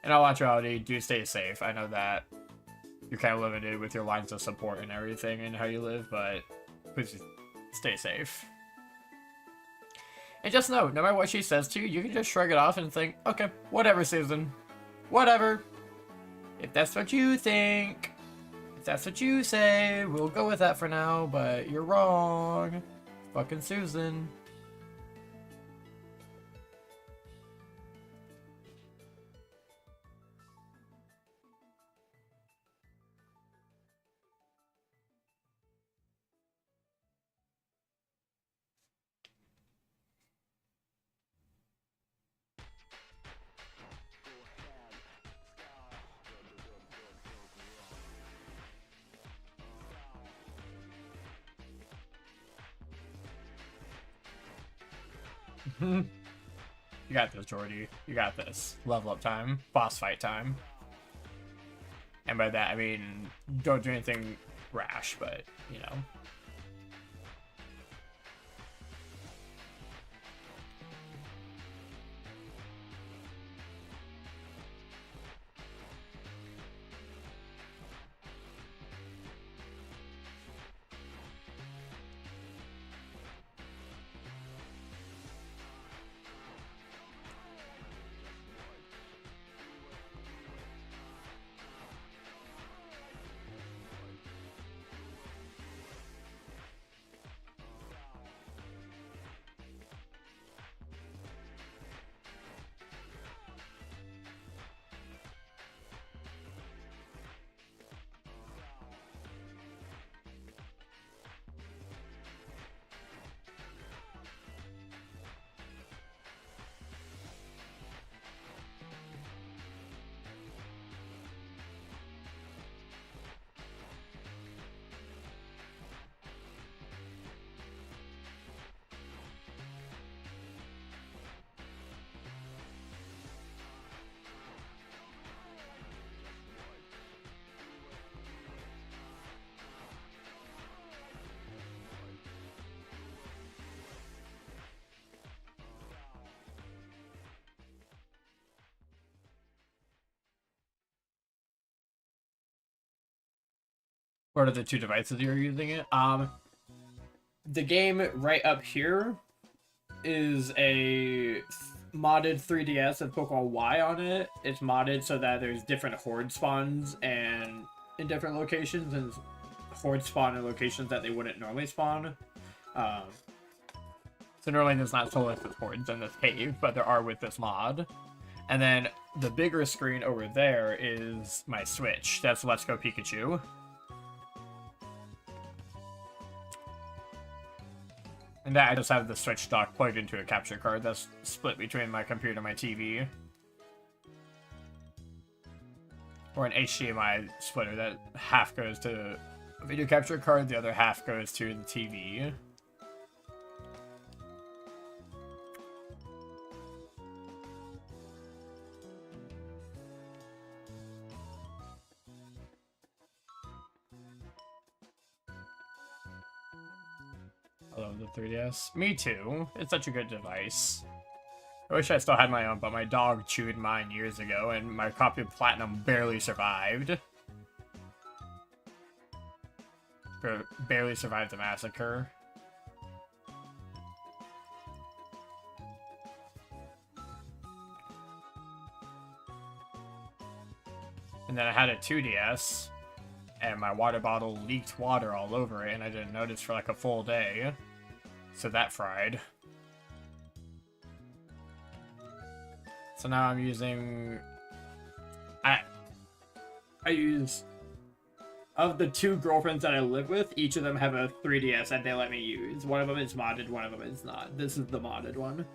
all actuality, do stay safe. I know that you're kind of limited with your lines of support and everything and how you live, but please stay safe. And just know, no matter what she says to you, you can just shrug it off and think, okay, whatever, Susan. Whatever. If that's what you think, if that's what you say, we'll go with that for now, but you're wrong. Fucking Susan. You got this, Jordy. You got this. Level up time. Boss fight time. And by that, I mean, don't do anything rash, but, you know. What are the two devices you're using it? The game right up here is a modded 3DS with Pokemon Y on it. It's modded so that there's different horde spawns and in different locations, and horde spawn in locations that they wouldn't normally spawn. So normally there's not Solosis hordes in this cave, but there are with this mod. And then the bigger screen over there is my Switch. That's Let's Go Pikachu. And that I just have the Switch dock plugged into a capture card that's split between my computer and my TV. Or an HDMI splitter that half goes to a video capture card, the other half goes to the TV. I love the 3DS. Me too. It's such a good device. I wish I still had my own, but my dog chewed mine years ago, and my copy of Platinum barely survived. Barely survived the massacre. And then I had a 2DS, and my water bottle leaked water all over it, and I didn't notice for like a full day. So that fried. So now I'm using... I use... Of the two girlfriends that I live with, each of them have a 3DS that they let me use. One of them is modded, one of them is not. This is the modded one.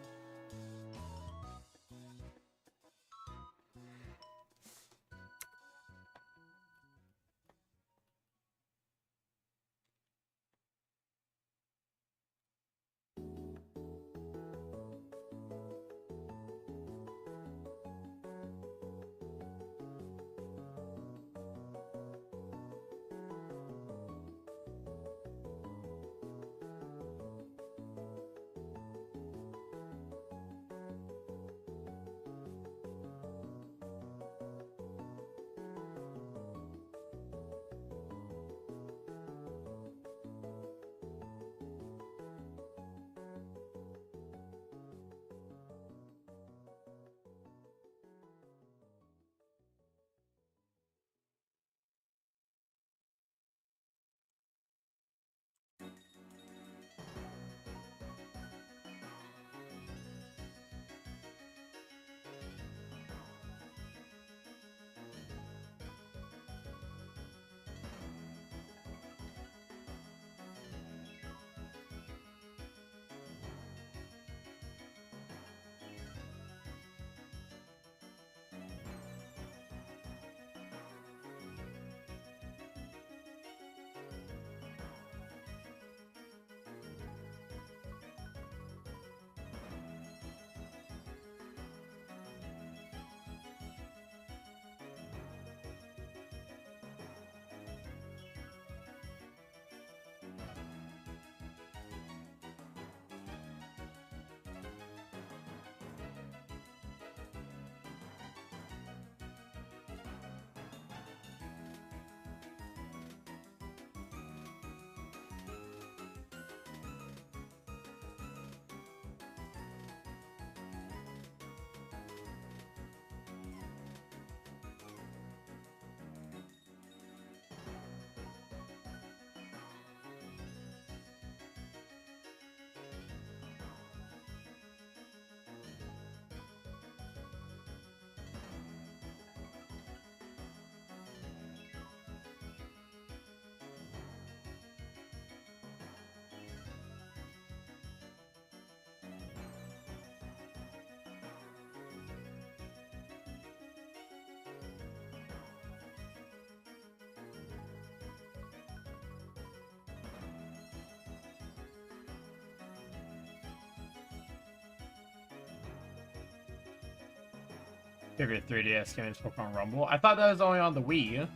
Favorite 3DS game is Pokemon Rumble. I thought that was only on the Wii.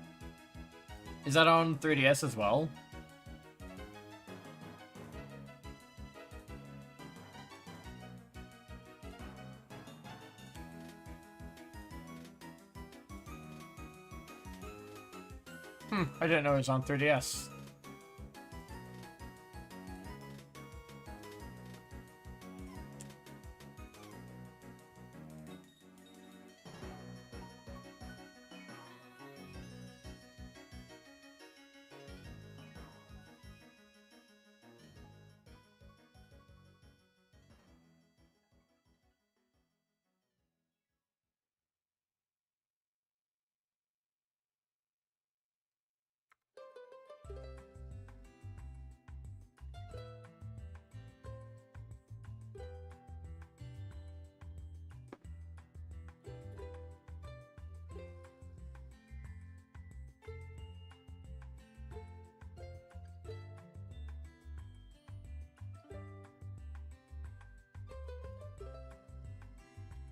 Is that on 3DS as well? I didn't know it was on 3DS.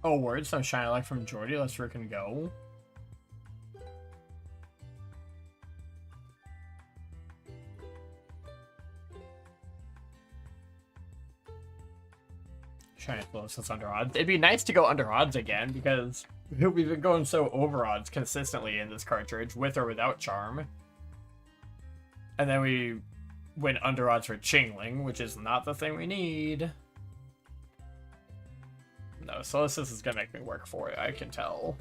Oh, word, so Shiny like from Jordy, let's freaking go. Shiny Solosis under odds. It'd be nice to go under odds again, because we've been going so over odds consistently in this cartridge, with or without Charm. And then we went under odds for Chingling, which is not the thing we need. No, Solosis is gonna make me work for it, I can tell.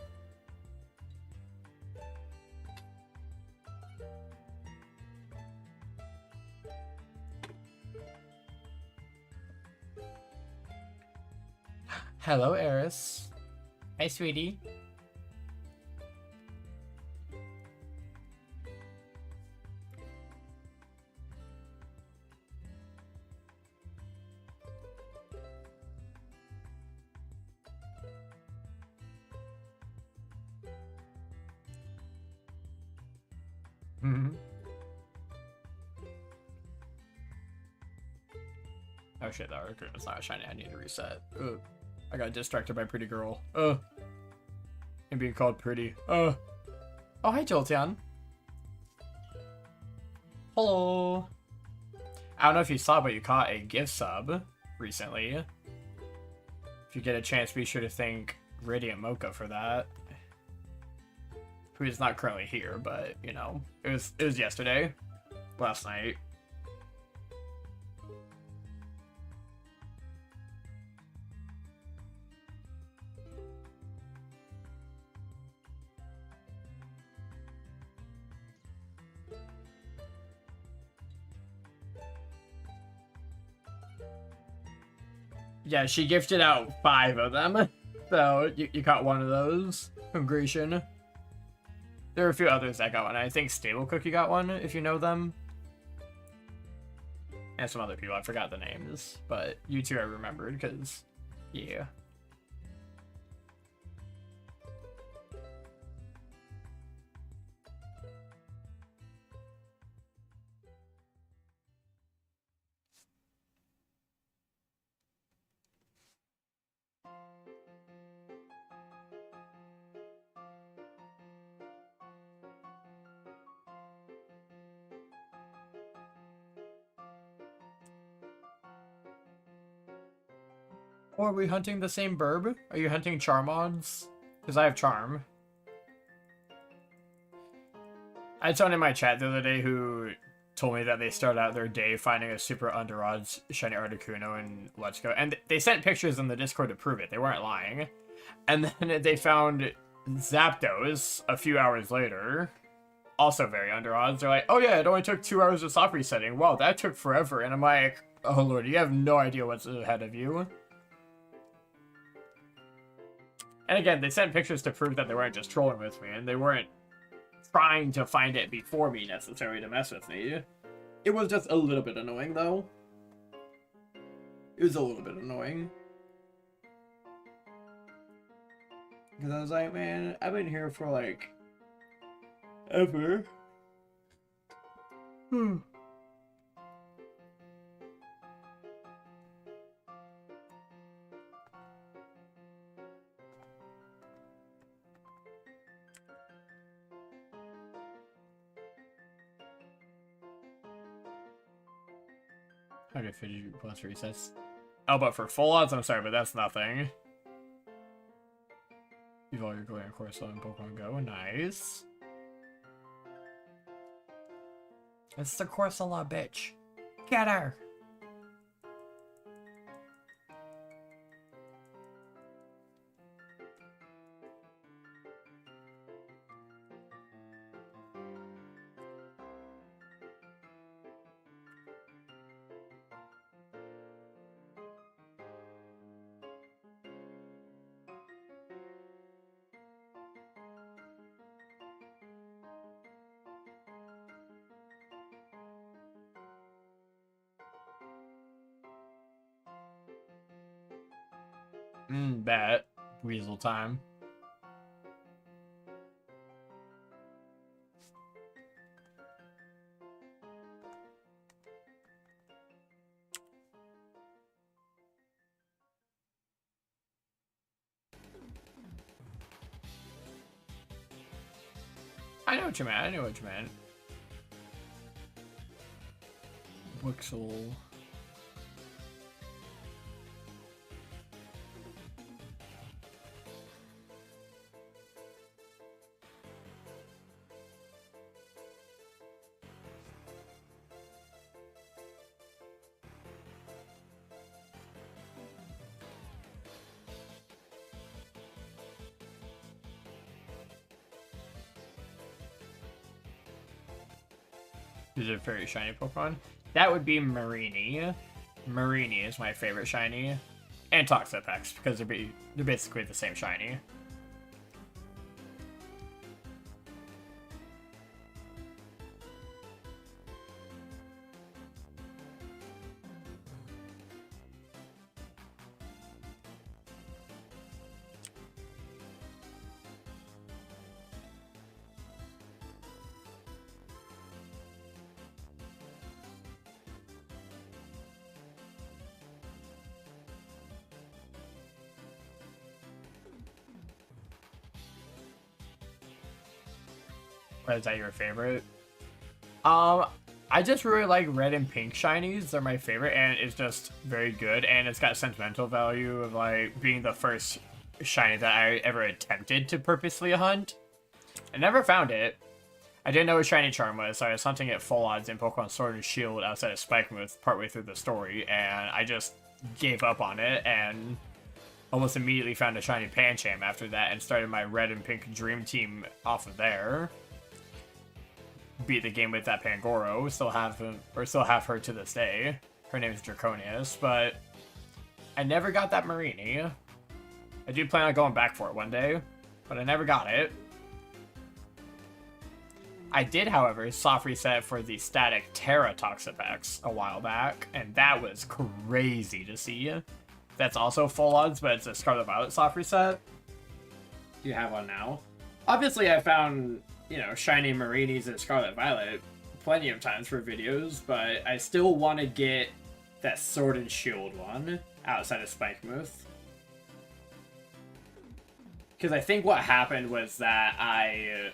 Hello, Eris. Hey, sweetie. Oh shit, that Articuno's not shiny. I need to reset. Ugh. I got distracted by pretty girl. And being called pretty. Oh, hi, Jolteon. Hello. I don't know if you saw, but you caught a gift sub recently. If you get a chance, be sure to thank Radiant Mocha for that. Who is not currently here, but you know, it was yesterday, last night. Yeah, she gifted out 5 of them, so you got one of those. Congratulations. There are a few others that got one. I think Stable Cookie got one, if you know them. And some other people, I forgot the names, but you two I remembered, because, yeah. Or are we hunting the same burb? Are you hunting Charmons? Because I have Charm. I had someone in my chat the other day who told me that they started out their day finding a super under odds Shiny Articuno in Let's Go. And they sent pictures in the Discord to prove it. They weren't lying. And then they found Zapdos a few hours later. Also very under odds. They're like, oh yeah, it only took 2 hours of soft resetting. Wow, that took forever. And I'm like, oh lord, you have no idea what's ahead of you. And again, they sent pictures to prove that they weren't just trolling with me, and they weren't trying to find it before me necessarily to mess with me. It was just a little bit annoying, though. It was a little bit annoying. Because I was like, man, I've been here for, like, ever. How do 50 plus resets? Oh, but for full odds, I'm sorry, but that's nothing. You've all your going course on Pokemon Go. Nice. It's the Corsola bitch. Get her! Bet. Weasel time. I know what you meant. I know what you meant. Wixel. Is it a very shiny Pokemon? That would be Marini. Marini is my favorite shiny. And Toxapex, because they're basically the same shiny. Is that your favorite? I just really like red and pink shinies. They're my favorite, and it's just very good. And it's got sentimental value of like being the first shiny that I ever attempted to purposely hunt. I never found it. I didn't know what Shiny Charm was, so I was hunting at full odds in Pokemon Sword and Shield outside of Spikemuth partway through the story, and I just gave up on it and almost immediately found a shiny Pancham after that and started my red and pink dream team off of there. Beat the game with that Pangoro. Still have her to this day. Her name is Draconius, but I never got that Marini. I do plan on going back for it one day, but I never got it. I did, however, soft reset for the static Terra Toxapex a while back, and that was crazy to see. That's also full odds, but it's a Scarlet Violet soft reset. Do you have one now? Obviously, I found, you know, shiny Marinis and Scarlet Violet plenty of times for videos, but I still want to get that Sword and Shield one outside of Spikemuth. Because I think what happened was that I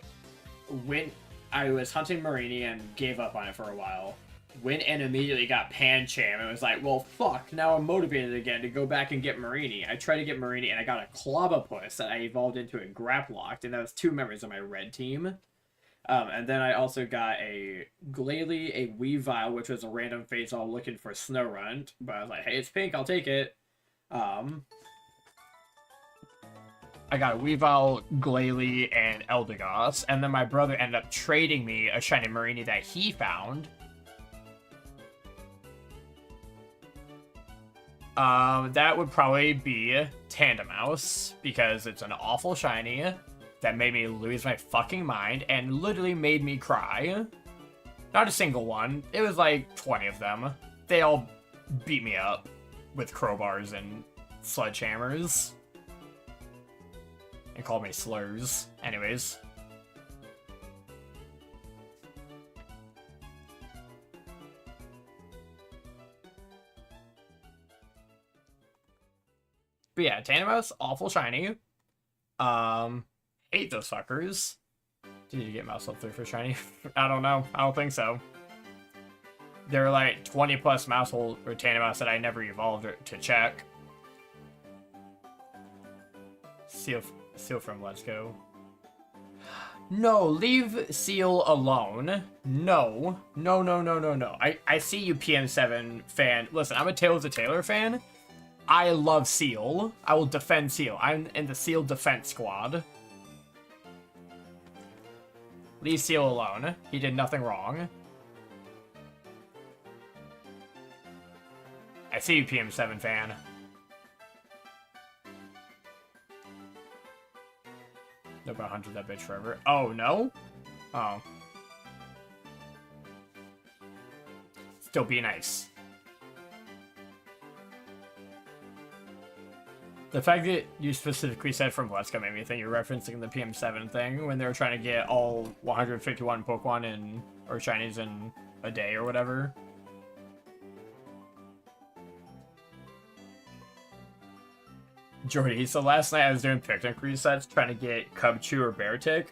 was hunting Marini and gave up on it for a while. Went and immediately got Pancham and was like, well, fuck, now I'm motivated again to go back and get Marini. I tried to get Marini and I got a Clobbopus that I evolved into a Graplocked, and that was 2 members of my red team. And then I also got a Glalie, a Weavile, which was a random phase all looking for Snorunt, but I was like, hey, it's pink, I'll take it. I got a Weavile, Glalie, and Eldegoss, and then my brother ended up trading me a shiny Marini that he found. That would probably be Tandemouse, because it's an awful shiny that made me lose my fucking mind and literally made me cry. Not a single one. It was like 20 of them. They all beat me up with crowbars and sledgehammers. And called me slurs. Anyways. But yeah, Tandemouse, awful shiny. Hate those fuckers. Did you get Mouse up 3 for shiny? I don't know. I don't think so. There are like 20 plus Mouse or Tandemouse that I never evolved to check. Seal from Let's Go. No, leave Seal alone. No. No, no, no, no, no. I see you, PM7 fan. Listen, I'm a Tales of Taylor fan. I love Seal. I will defend Seal. I'm in the Seal defense squad. Leave Seal alone. He did nothing wrong. I see you, PM7 fan. Nobody hunted that bitch forever. Oh, no? Oh. Still be nice. The fact that you specifically said from Leska made me think you're referencing the PM7 thing when they were trying to get all 151 Pokemon in, or Shinies in a day or whatever. Jordy, so last night I was doing picnic resets trying to get Cubchoo or Beartick.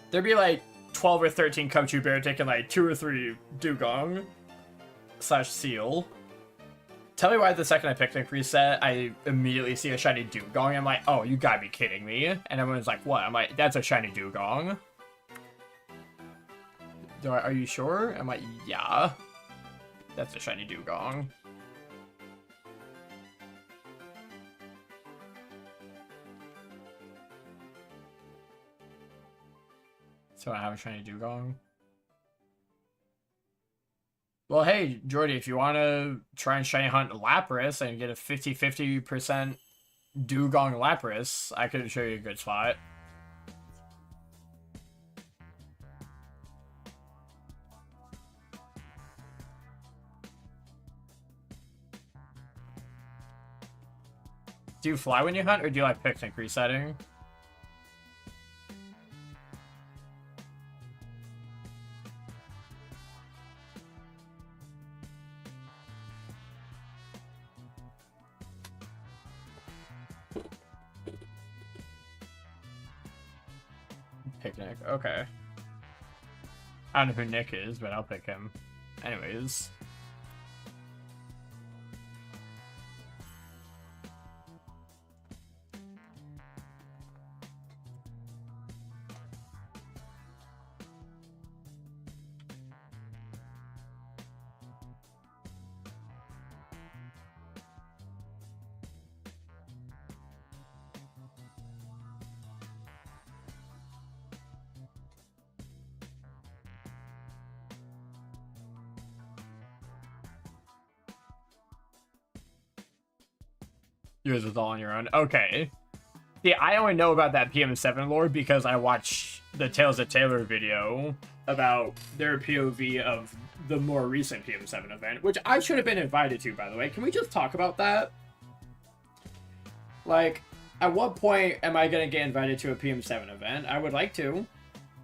There'd be like 12 or 13 Cubchoo, Beartick, and like 2 or 3 Dugong / Seal. Tell me why the second I picnic reset, I immediately see a shiny Dugong. I'm like, oh, you gotta be kidding me. And everyone's like, what? I'm like, that's a shiny Dugong. Are you sure? I'm like, yeah. That's a shiny Dugong. So I have a shiny Dugong. Well, hey, Jordy, if you want to try and shiny hunt Lapras and get a 50% Dugong Lapras, I could show you a good spot. Do you fly when you hunt, or do you like picnic resetting? Picnic, okay. I don't know who Nick is, but I'll pick him. Anyways. Yours was all on your own. Okay. See, I only know about that PM7 lore because I watched the Tales of Taylor video about their POV of the more recent PM7 event, which I should have been invited to, by the way. Can we just talk about that? Like, at what point am I going to get invited to a PM7 event? I would like to.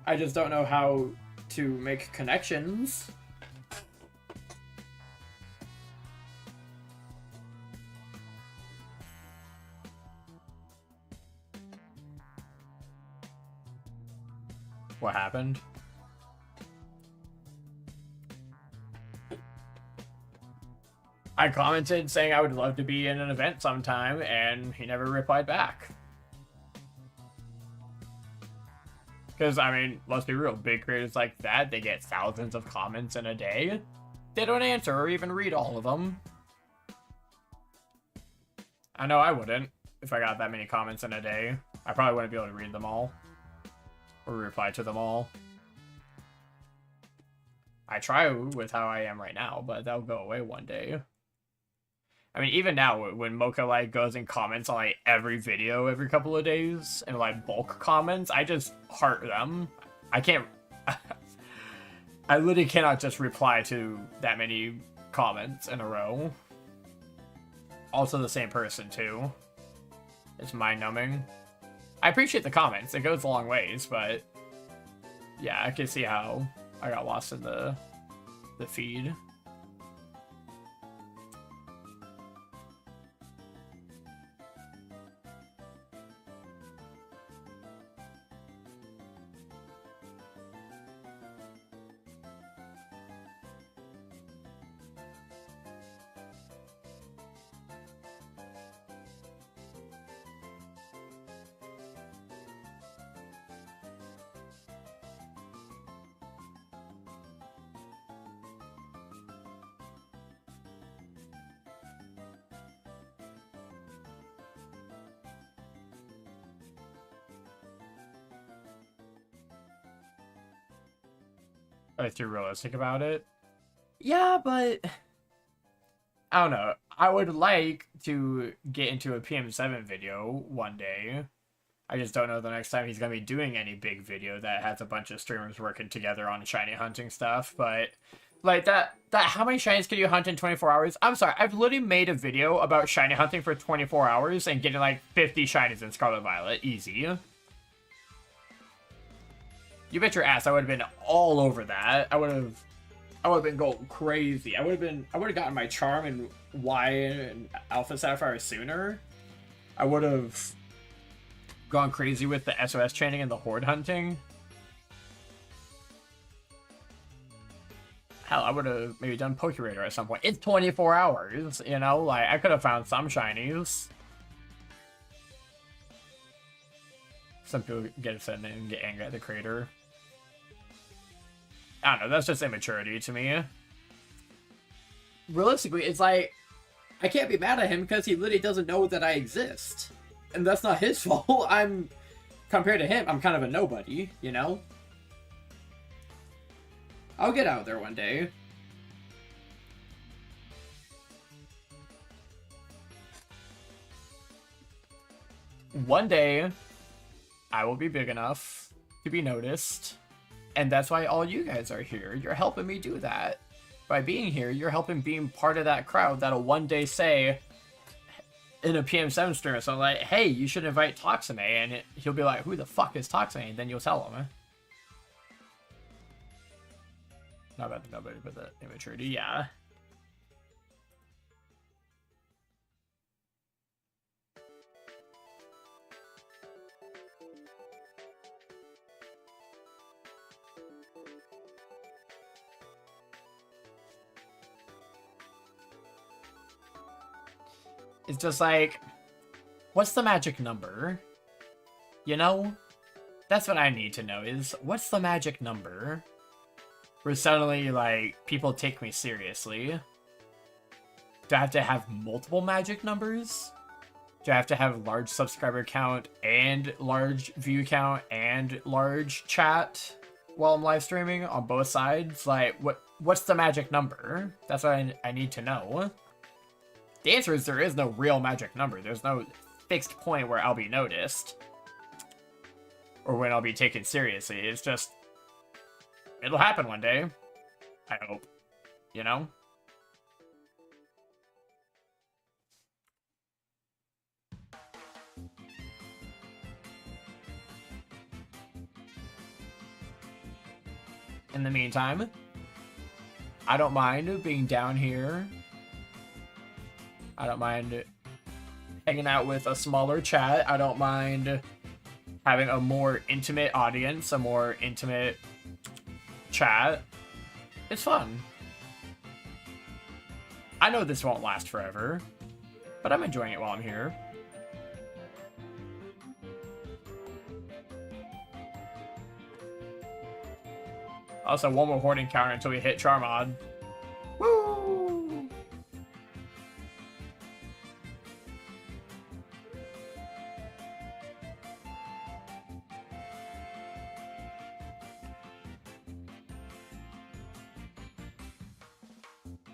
I just don't know how to make connections. What happened? I commented saying I would love to be in an event sometime, and he never replied back. Because, I mean, let's be real, big creators like that, they get thousands of comments in a day. They don't answer or even read all of them. I know I wouldn't, if I got that many comments in a day. I probably wouldn't be able to read them all. Or reply to them all. I try with how I am right now, but that'll go away one day. I mean, even now, when Mocha, like, goes and comments on, like, every video every couple of days, and, like, bulk comments, I just heart them. I can't... I literally cannot just reply to that many comments in a row. Also the same person, too. It's mind-numbing. I appreciate the comments. It goes a long ways, but... yeah, I can see how I got lost in the feed. If you're realistic about it. Yeah, but I don't know. I would like to get into a PM7 video one day. I just don't know the next time he's going to be doing any big video that has a bunch of streamers working together on shiny hunting stuff. But like that how many shinies can you hunt in 24 hours? I'm sorry, I've literally made a video about shiny hunting for 24 hours and getting like 50 shinies in Scarlet Violet. Easy. You bet your ass I would have been all over that. I would have been going crazy. I would have gotten my charm and Y and Alpha Sapphire sooner. I would have gone crazy with the SOS training and the horde hunting. Hell, I would have maybe done Pokeraider at some point. It's 24 hours, you know? Like, I could have found some shinies. Some people get upset and get angry at the creator. I don't know, that's just immaturity to me. Realistically, it's like, I can't be mad at him because he literally doesn't know that I exist. And that's not his fault. Compared to him, I'm kind of a nobody, you know? I'll get out there one day. One day, I will be big enough to be noticed. And that's why all you guys are here. You're helping me do that. By being here, you're helping being part of that crowd that'll one day say in a PM7 stream, so I'm like, hey, you should invite Toximae, and he'll be like, who the fuck is Toximae? And then you'll tell him. Not about the nobody, but the immaturity, yeah. It's just like, what's the magic number? You know? That's what I need to know is, what's the magic number? Where suddenly, like, people take me seriously. Do I have to have multiple magic numbers? Do I have to have large subscriber count and large view count and large chat while I'm live streaming on both sides? Like, what's the magic number? That's what I need to know. The answer is there is no real magic number. There's no fixed point where I'll be noticed. Or when I'll be taken seriously. It's just, it'll happen one day. I hope. You know? In the meantime, I don't mind being down here. I don't mind hanging out with a smaller chat. I don't mind having a more intimate audience, a more intimate chat. It's fun. I know this won't last forever, but I'm enjoying it while I'm here. Also, one more horde encounter until we hit Charmod. Woo!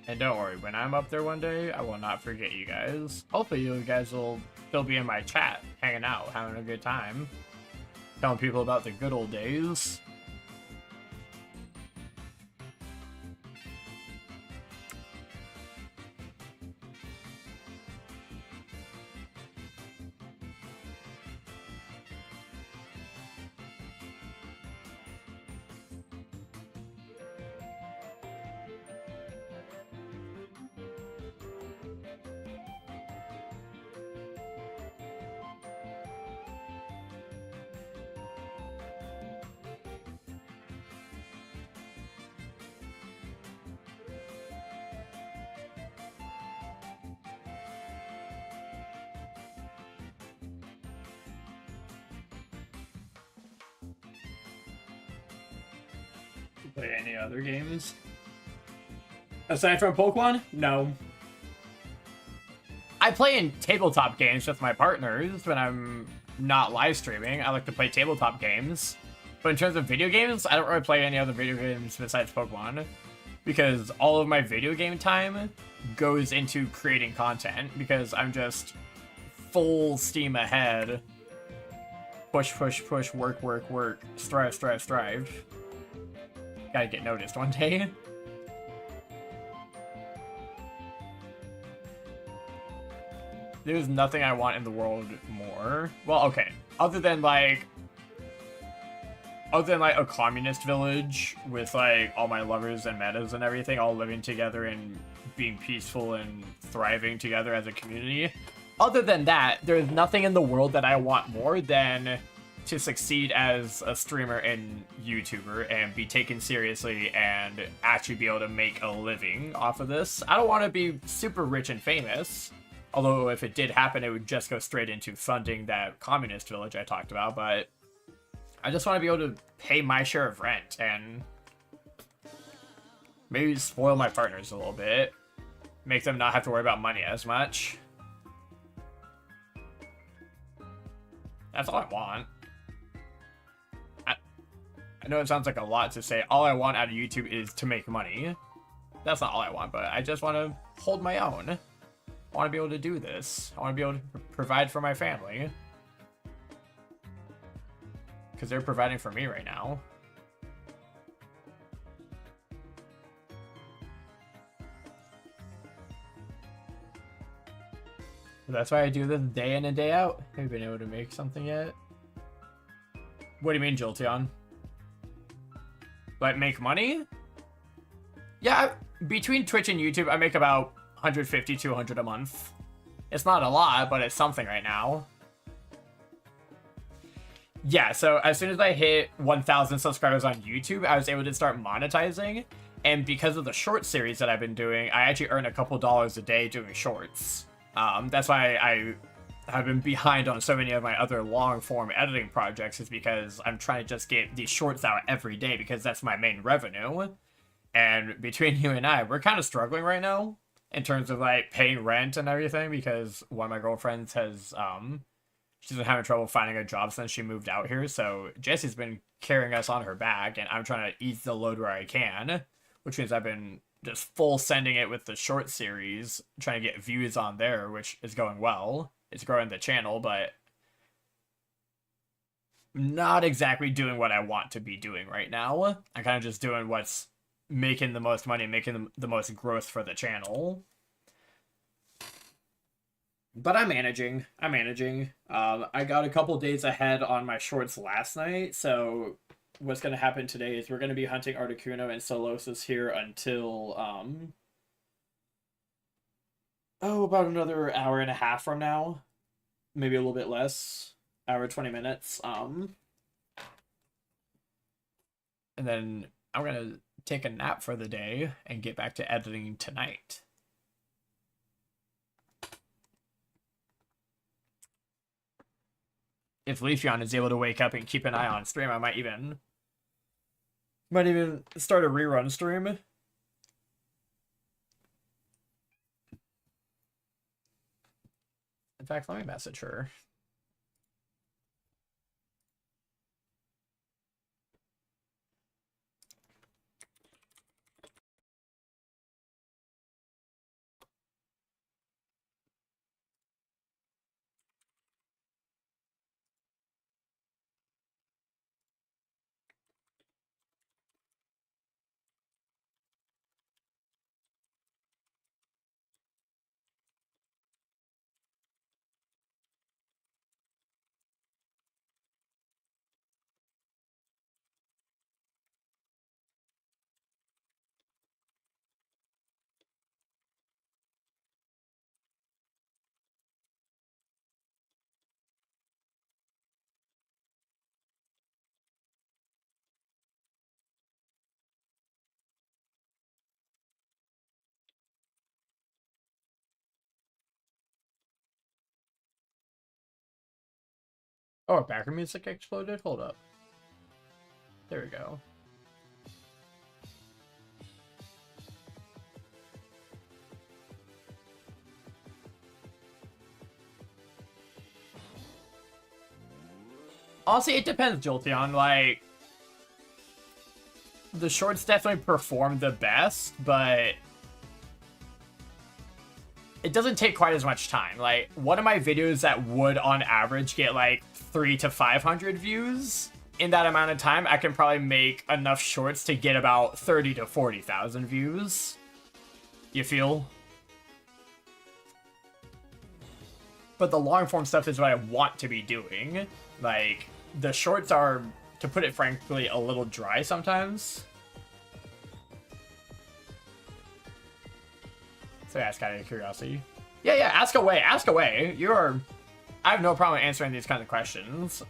And don't worry, when I'm up there one day, I will not forget you guys. Hopefully you guys will still be in my chat, hanging out, having a good time. Telling people about the good old days. Play any other games? Aside from Pokemon? No. I play in tabletop games with my partners when I'm not live streaming. I like to play tabletop games. But in terms of video games, I don't really play any other video games besides Pokemon, because all of my video game time goes into creating content, because I'm just full steam ahead. Push, push, push, work, work, work, strive, strive, strive. Gotta get noticed one day. There's nothing I want in the world more. Well, okay. Other than like a communist village with like all my lovers and metas and everything all living together and being peaceful and thriving together as a community. Other than that, there's nothing in the world that I want more than to succeed as a streamer and YouTuber and be taken seriously and actually be able to make a living off of this. I don't want to be super rich and famous. Although if it did happen, it would just go straight into funding that communist village I talked about, but I just want to be able to pay my share of rent and maybe spoil my partners a little bit. Make them not have to worry about money as much. That's all I want. I know it sounds like a lot to say all I want out of YouTube is to make money. That's not all I want, but I just want to hold my own. I want to be able to do this. I want to be able to provide for my family. Because they're providing for me right now. That's why I do this day in and day out. Have you been able to make something yet? What do you mean, Jolteon? Like, make money? Yeah, between Twitch and YouTube, I make about 150, 200 a month. It's not a lot, but it's something right now. Yeah, so as soon as I hit 1,000 subscribers on YouTube, I was able to start monetizing. And because of the short series that I've been doing, I actually earn a couple dollars a day doing shorts. That's why I have been behind on so many of my other long-form editing projects, is because I'm trying to just get these shorts out every day because that's my main revenue. And between you and I, we're kind of struggling right now in terms of like paying rent and everything, because one of my girlfriends has she's been having trouble finding a job since she moved out here. So Jesse's been carrying us on her back, and I'm trying to ease the load where I can, which means I've been just full sending it with the short series, trying to get views on there, which is going well. It's growing the channel, but not exactly doing what I want to be doing right now. I'm kind of just doing what's making the most money, making the most growth for the channel. But I'm managing. I got a couple days ahead on my shorts last night, so what's going to happen today is we're going to be hunting Articuno and Solosis here until, about another hour and a half from now. Maybe a little bit less. Hour, 20 minutes. And then I'm going to take a nap for the day and get back to editing tonight. If Leafeon is able to wake up and keep an eye on stream, I might even start a rerun stream. In fact, let me message her. Oh, background music exploded? Hold up. There we go. Honestly, it depends, Jolteon. Like, the shorts definitely perform the best, but it doesn't take quite as much time. Like, one of my videos that would, on average, get like 300 to 500 views in that amount of time, I can probably make enough shorts to get about 30 to 40,000 views. You feel? But the long form stuff is what I want to be doing. Like, the shorts are, to put it frankly, a little dry sometimes. So ask out of curiosity. Yeah, ask away, ask away. I have no problem answering these kinds of questions.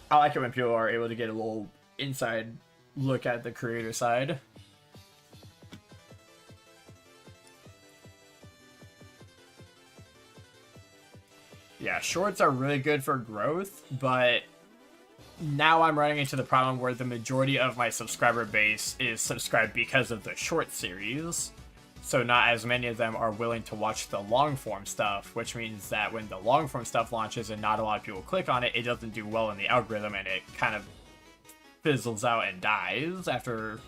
I like it when people are able to get a little inside look at the creator side. Yeah, shorts are really good for growth, but now I'm running into the problem where the majority of my subscriber base is subscribed because of the short series. So not as many of them are willing to watch the long form stuff, which means that when the long form stuff launches and not a lot of people click on it, it doesn't do well in the algorithm and it kind of fizzles out and dies after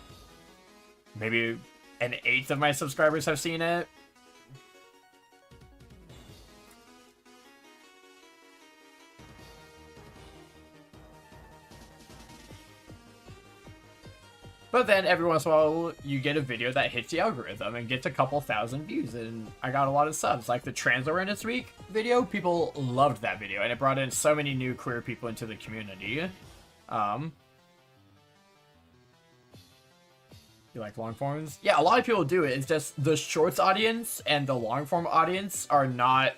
maybe an eighth of my subscribers have seen it. But then every once in a while, you get a video that hits the algorithm and gets a couple thousand views, and I got a lot of subs. Like the Trans Awareness Week video, people loved that video, and it brought in so many new queer people into the community. You like long forms? Yeah, a lot of people do it. It's just the shorts audience and the long form audience are not...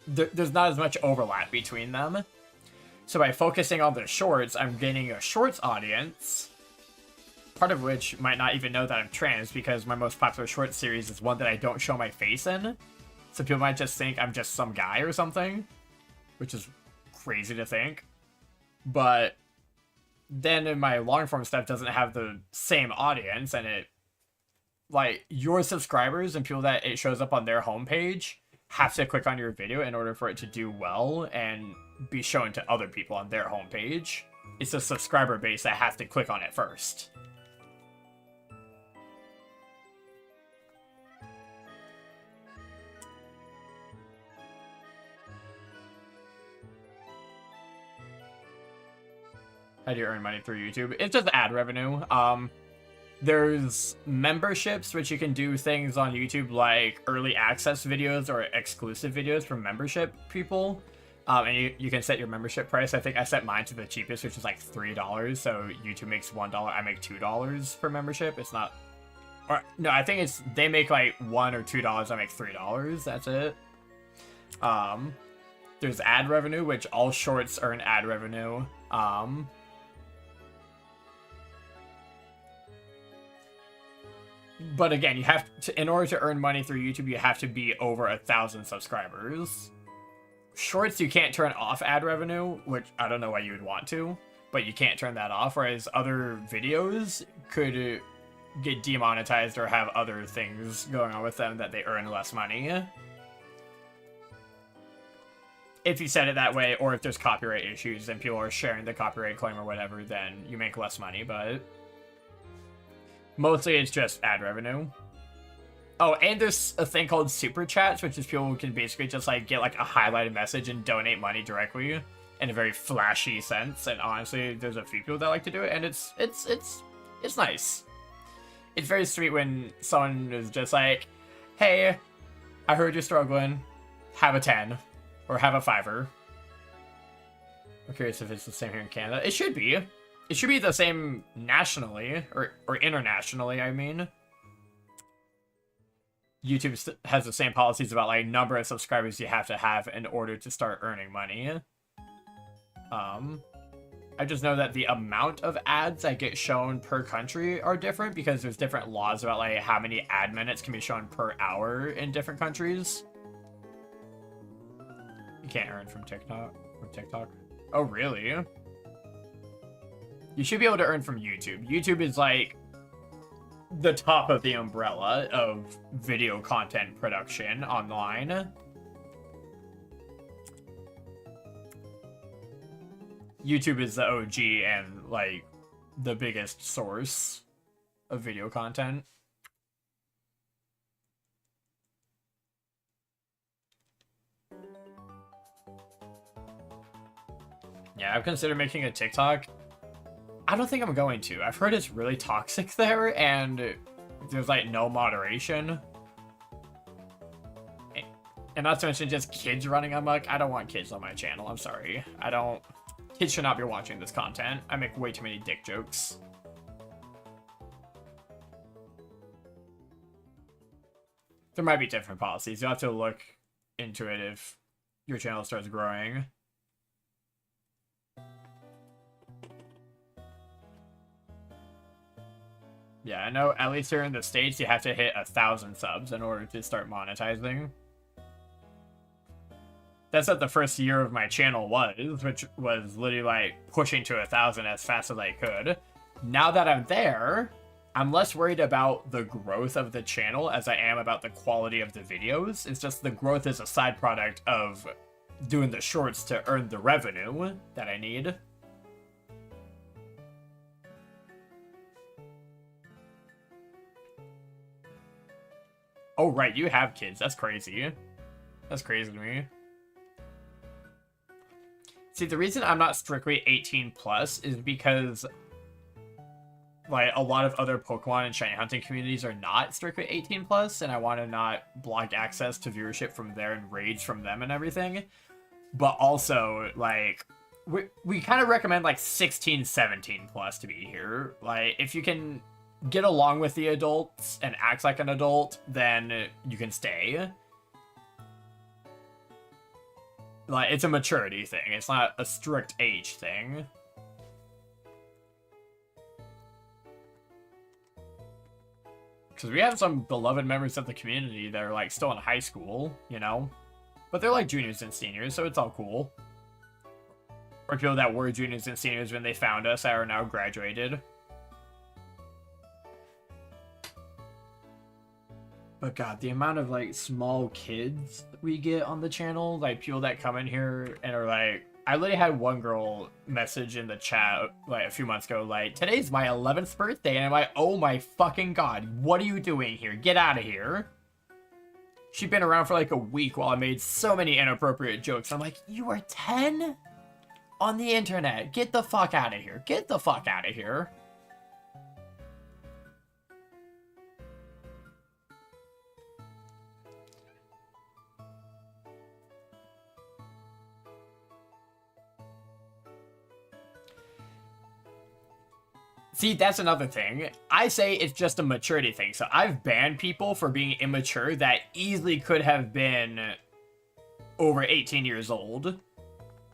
There's not as much overlap between them. So by focusing on the shorts, I'm gaining a shorts audience, part of which might not even know that I'm trans, because my most popular short series is one that I don't show my face in. So people might just think I'm just some guy or something, which is crazy to think. But then in my long form stuff doesn't have the same audience, and it, like, your subscribers and people that it shows up on their homepage have to click on your video in order for it to do well and be shown to other people on their homepage. It's the subscriber base that has to click on it first. How do you earn money through YouTube? It's just ad revenue. There's memberships, which you can do things on YouTube like early access videos or exclusive videos from membership people. And you can set your membership price. I think I set mine to the cheapest, which is like $3. So YouTube makes $1. I make $2 per membership. It's not... Or, no, I think it's... They make like $1 or $2. I make $3. That's it. There's ad revenue, which all shorts earn ad revenue. But again, you have to, in order to earn money through YouTube, you have to be over 1,000 subscribers. Shorts, you can't turn off ad revenue, which I don't know why you would want to, but you can't turn that off, whereas other videos could get demonetized or have other things going on with them that they earn less money. If you set it that way, or if there's copyright issues and people are sharing the copyright claim or whatever, then you make less money, but... Mostly it's just ad revenue. Oh, and there's a thing called super chats, which is people who can basically just like get like a highlighted message and donate money directly in a very flashy sense. And honestly, there's a few people that like to do it, and it's nice. It's very sweet when someone is just like, "Hey, I heard you're struggling. Have a 10 or have a 5-er." I'm curious if it's the same here in Canada. It should be. It should be the same nationally, or internationally, I mean. YouTube has the same policies about, like, number of subscribers you have to have in order to start earning money. I just know that the amount of ads that get shown per country are different, because there's different laws about, like, how many ad minutes can be shown per hour in different countries. You can't earn from TikTok. Oh, really? You should be able to earn from YouTube. YouTube is like the top of the umbrella of video content production online. YouTube is the OG, and like the biggest source of video content. Yeah, I've considered making a TikTok. I don't think I'm going to. I've heard it's really toxic there, and there's like no moderation. And not to mention just kids running amok. I don't want kids on my channel. I'm sorry. I don't... Kids should not be watching this content. I make way too many dick jokes. There might be different policies. You'll have to look into it if your channel starts growing. Yeah, I know at least here in the States, you have to hit 1,000 subs in order to start monetizing. That's what the first year of my channel was, which was literally like pushing to 1,000 as fast as I could. Now that I'm there, I'm less worried about the growth of the channel as I am about the quality of the videos. It's just the growth is a side product of doing the shorts to earn the revenue that I need. Oh, right, you have kids. That's crazy. That's crazy to me. See, the reason I'm not strictly 18 plus is because like a lot of other Pokemon and shiny hunting communities are not strictly 18 plus, and I want to not block access to viewership from there and raids from them and everything. But also, like, we kind of recommend like 16, 17 plus to be here. Like, if you can get along with the adults and act like an adult, then you can stay. Like, it's a maturity thing. It's not a strict age thing. Because we have some beloved members of the community that are, like, still in high school, you know? But they're, like, juniors and seniors, so it's all cool. Or people that were juniors and seniors when they found us that are now graduated. But god, the amount of like small kids we get on the channel, like people that come in here and are like, I literally had one girl message in the chat like a few months ago, like, today's my 11th birthday, and I'm like, oh my fucking god, what are you doing here? Get out of here. She'd been around for like a week while I made so many inappropriate jokes. I'm like, you are 10? On the internet. Get the fuck out of here. Get the fuck out of here. See, that's another thing. I say it's just a maturity thing. So I've banned people for being immature that easily could have been over 18 years old,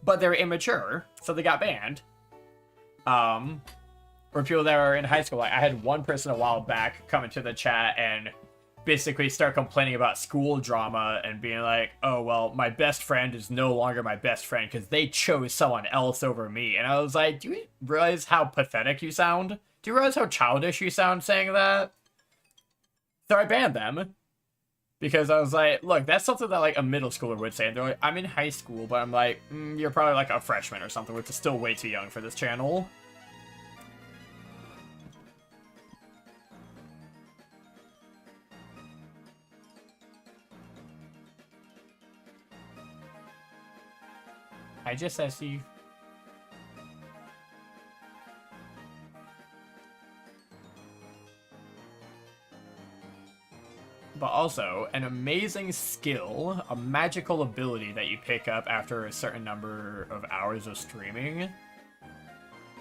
but they're immature, so they got banned. Or people that are in high school. Like, I had one person a while back come into the chat and basically start complaining about school drama and being like, oh, well, my best friend is no longer my best friend because they chose someone else over me. And I was like, do you realize how pathetic you sound? Do you realize how childish you sound saying that? So I banned them. Because I was like, look, that's something that like a middle schooler would say. And they're like, I'm in high school, but I'm like, you're probably like a freshman or something, which is still way too young for this channel. I just said you. But also, an amazing skill, a magical ability that you pick up after a certain number of hours of streaming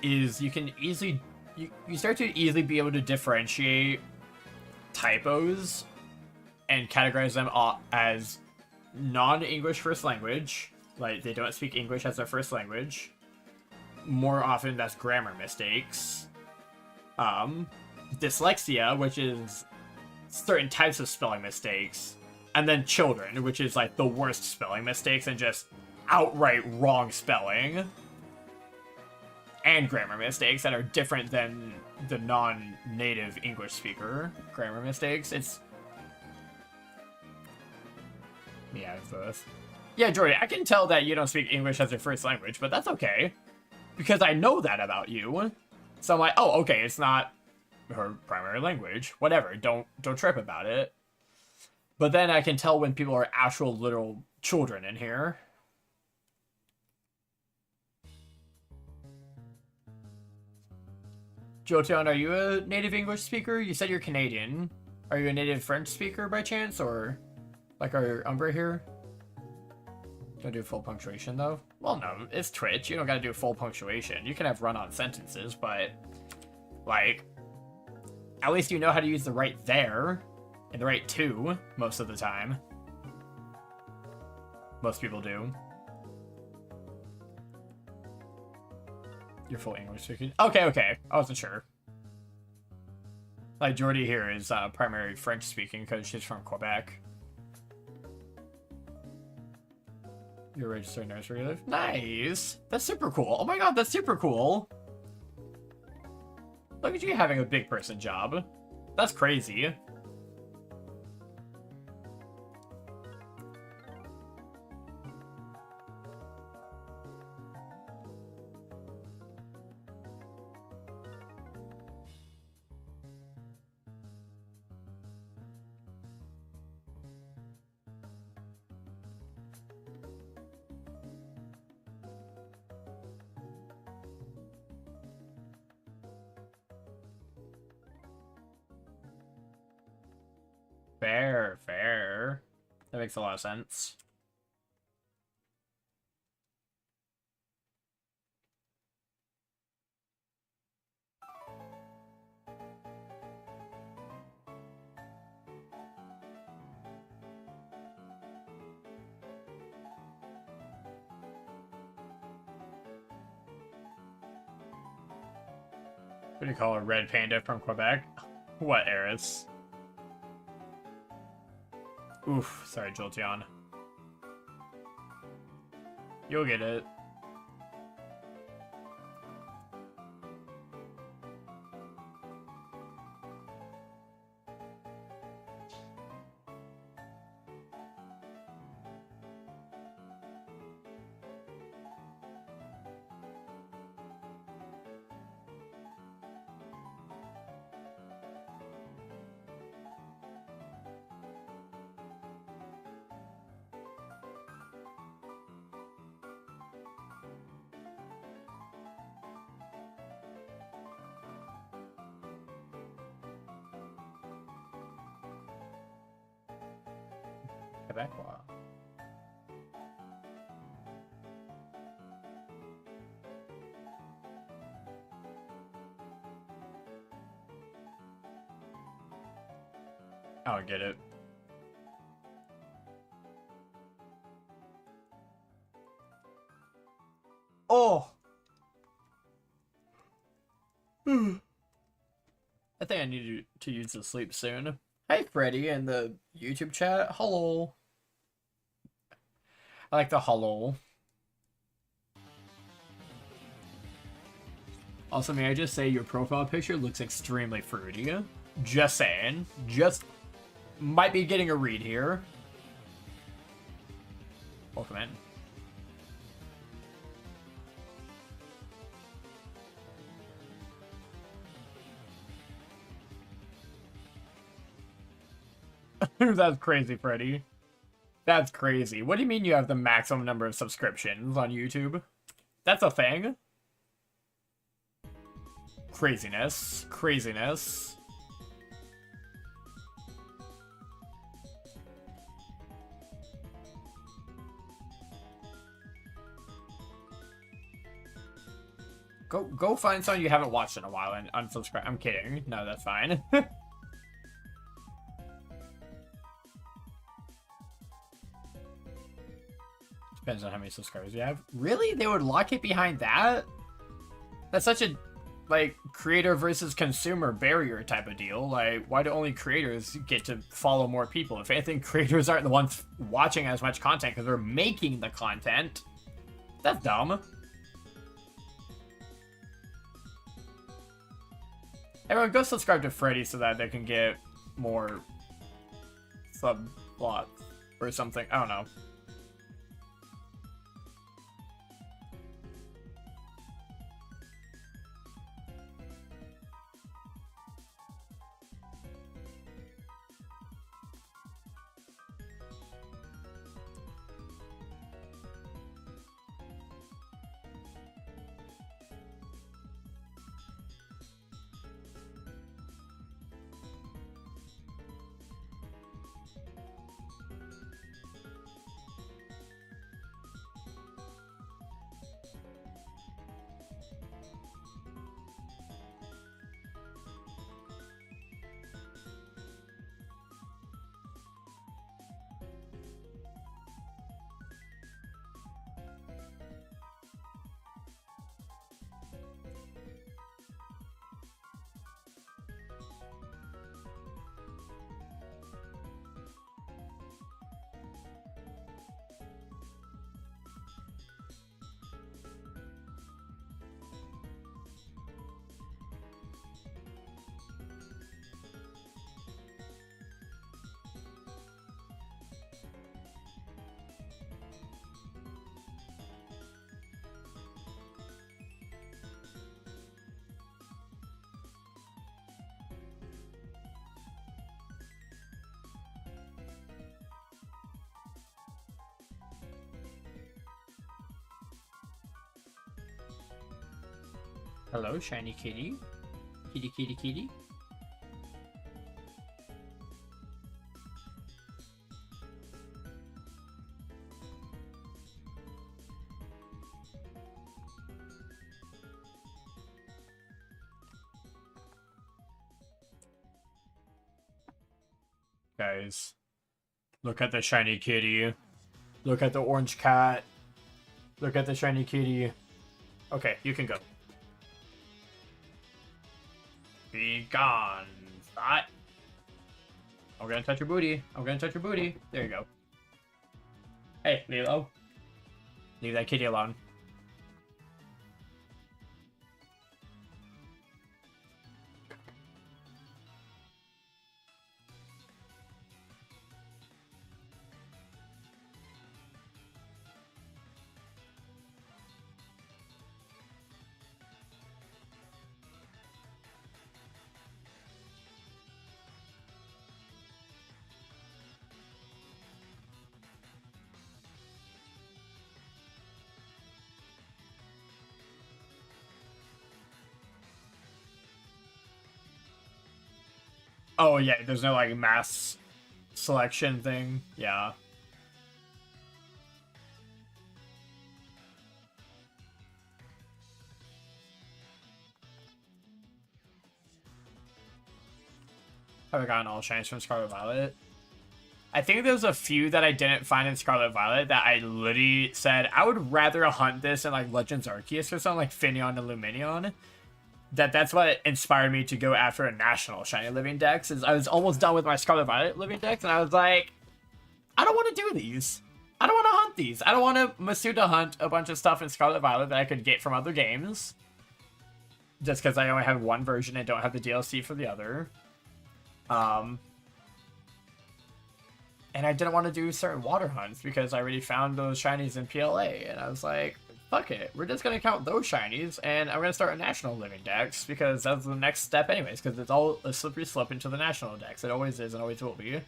is you can easily, you start to easily be able to differentiate typos and categorize them as non-English first language. Like, they don't speak English as their first language. More often, that's grammar mistakes. Dyslexia, which is certain types of spelling mistakes. And then children, which is, like, the worst spelling mistakes and just outright wrong spelling. And grammar mistakes that are different than the non-native English speaker grammar mistakes. It's... yeah, it's both. Yeah, Jordy, I can tell that you don't speak English as your first language, but that's okay. Because I know that about you. So I'm like, oh, okay, it's not her primary language. Whatever, don't trip about it. But then I can tell when people are actual literal children in here. Jotion, are you a native English speaker? You said you're Canadian. Are you a native French speaker by chance, or like our Umbra here? Don't do full punctuation though. Well, no, it's Twitch. You don't gotta do full punctuation. You can have run-on sentences, but like, at least you know how to use the right there and the right to most of the time. Most people do. You're full English speaking. Okay. I wasn't sure. Like, Jordy here is primary French speaking because she's from Quebec. You're a registered nurse where you live? Nice! That's super cool. Oh my god, that's super cool. Look at you having a big person job. That's crazy. Fair. That makes a lot of sense. What do you call a red panda from Quebec? What, Eris? Oof, sorry, Jolteon. You'll get it. Quebecois. I don't get it. Oh! I think I need to use the sleep soon. Hi, Freddy, in the YouTube chat. Hello. I like the hello. Also, may I just say your profile picture looks extremely fruity. Just saying. Just might be getting a read here. Welcome in. That's crazy, Freddy. That's crazy. What do you mean you have the maximum number of subscriptions on YouTube? That's a thing? Craziness. Craziness. Go find something you haven't watched in a while and unsubscribe. I'm kidding. No, that's fine. Depends on how many subscribers you have. Really? They would lock it behind that? That's such a, like, creator versus consumer barrier type of deal. Like, why do only creators get to follow more people? If anything, creators aren't the ones watching as much content because they're making the content. That's dumb. Everyone, go subscribe to Freddy so that they can get more subplots or something. I don't know. Hello, shiny kitty. Kitty, kitty, kitty. Guys, look at the shiny kitty. Look at the orange cat. Look at the shiny kitty. Okay, you can go. Be gone, thought. I'm gonna touch your booty. I'm gonna touch your booty. There you go. Hey, Lilo. Leave that kitty alone. Oh, yeah, there's no, like, mass selection thing. Yeah. Have I gotten all shinies from Scarlet Violet? I think there's a few that I didn't find in Scarlet Violet that I literally said, I would rather hunt this in, like, Legends Arceus or something, like Finneon and Luminion. That's what inspired me to go after a national shiny living dex. Is I was almost done with my Scarlet Violet living dex, and I was like, I don't want to do these. I don't want to hunt these. I don't want to Masuda hunt a bunch of stuff in Scarlet Violet that I could get from other games. Just because I only have one version and don't have the DLC for the other. And I didn't want to do certain water hunts because I already found those shinies in PLA. And I was like, fuck it. We're just going to count those shinies, and I'm going to start a national living dex because that's the next step anyways, because it's all a slippery slope into the national dex. It always is and always will be.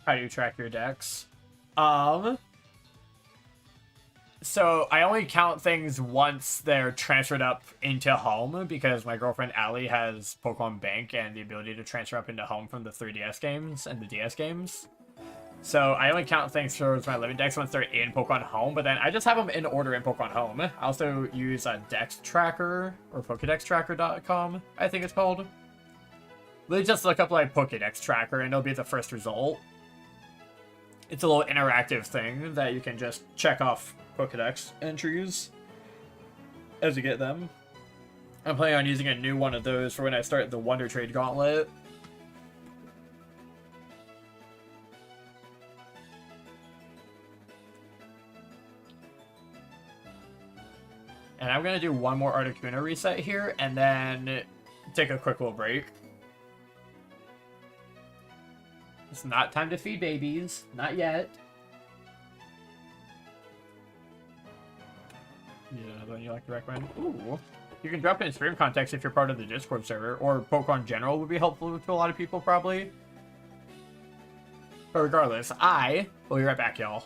How do you track your decks? So I only count things once they're transferred up into home because my girlfriend Allie has Pokemon Bank and the ability to transfer up into home from the 3DS games and the DS games. So I only count things towards my living decks once they're in Pokemon Home, but then I just have them in order in Pokemon Home. I also use a Dex Tracker, or PokédexTracker.com, I think it's called. They just look up like Pokédex Tracker and it'll be the first result. It's a little interactive thing that you can just check off Pokédex entries as you get them. I'm planning on using a new one of those for when I start the Wonder Trade Gauntlet. And I'm going to do one more Articuno reset here and then take a quick little break. It's not time to feed babies. Not yet. Yeah, another one you like to recommend? Ooh. You can drop it in stream context if you're part of the Discord server, or Pokemon General would be helpful to a lot of people, probably. But regardless, I will be right back, y'all.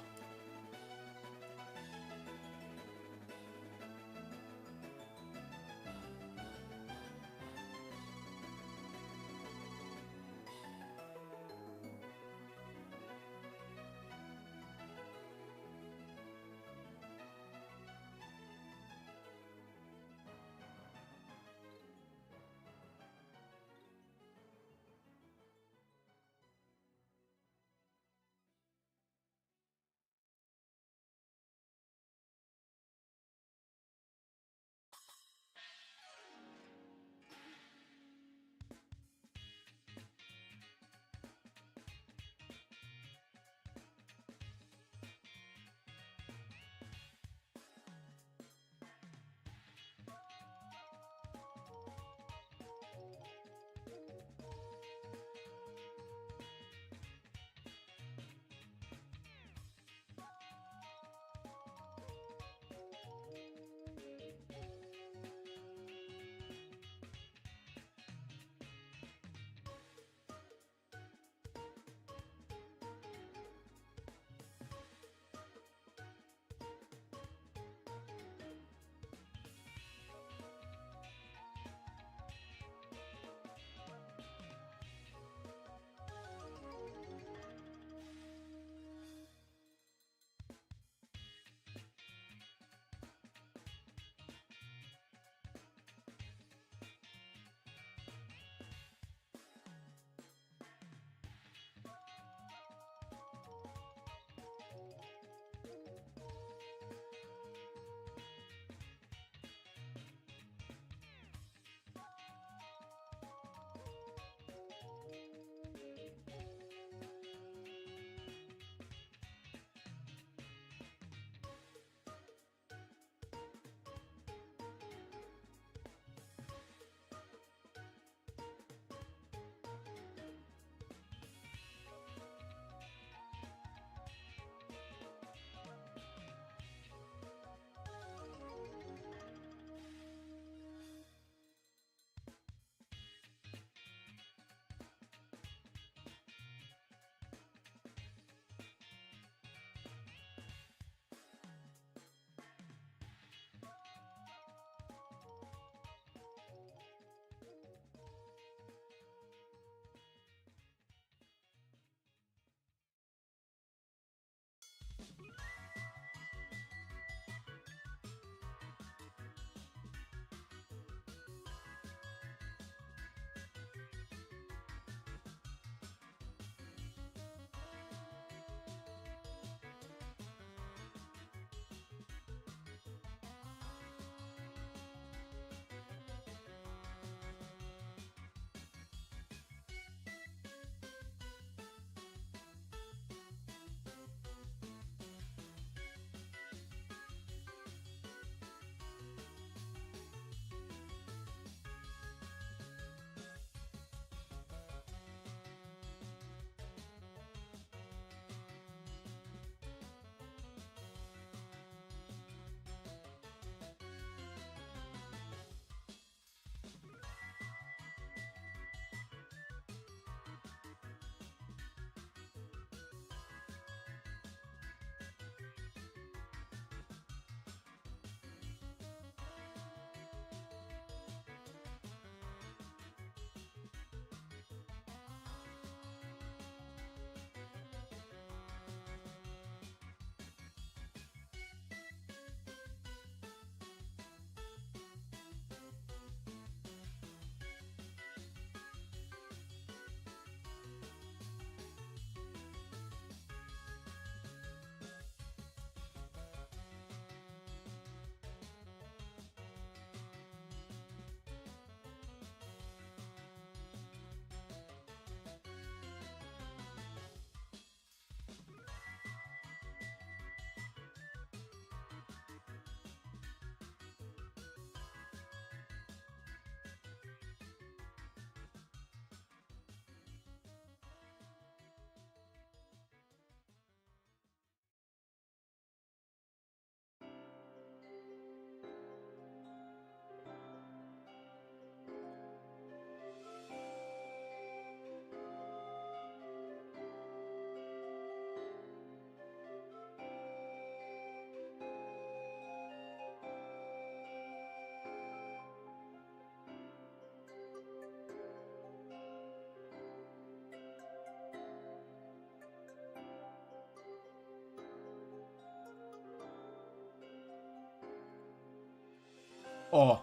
Oh.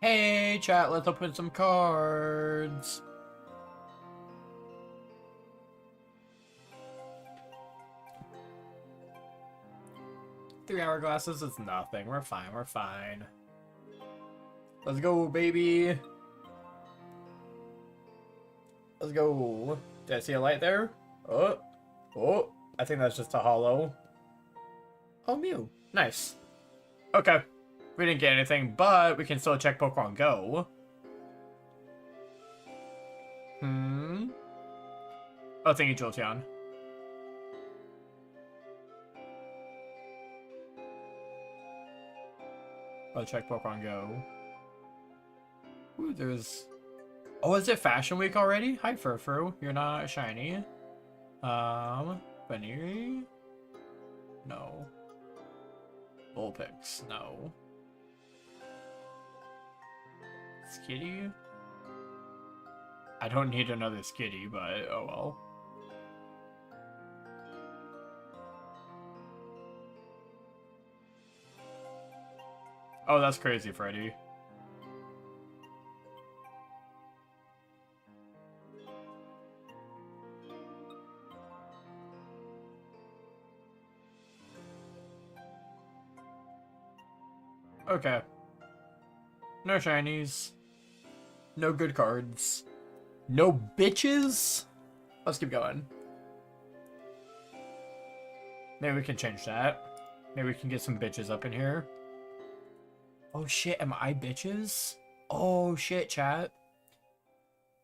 Hey, chat, let's open some cards. Three hourglasses is nothing. We're fine, we're fine. Let's go, baby. Let's go. Did I see a light there? Oh. Oh. I think that's just a hollow. Oh, Mew. Nice. Okay. We didn't get anything, but we can still check Pokemon Go. Oh, thank you, Jolteon. Let's check Pokemon Go. Ooh, there's... Oh, is it Fashion Week already? Hi, Furfru. You're not shiny. Baniri? No. Vulpix? No. Skitty? I don't need another Skitty, but oh well. Oh, that's crazy, Freddy. Okay. No shinies. No good cards. No bitches? Let's keep going. Maybe we can change that. Maybe we can get some bitches up in here. Oh shit, am I bitches? Oh shit, chat.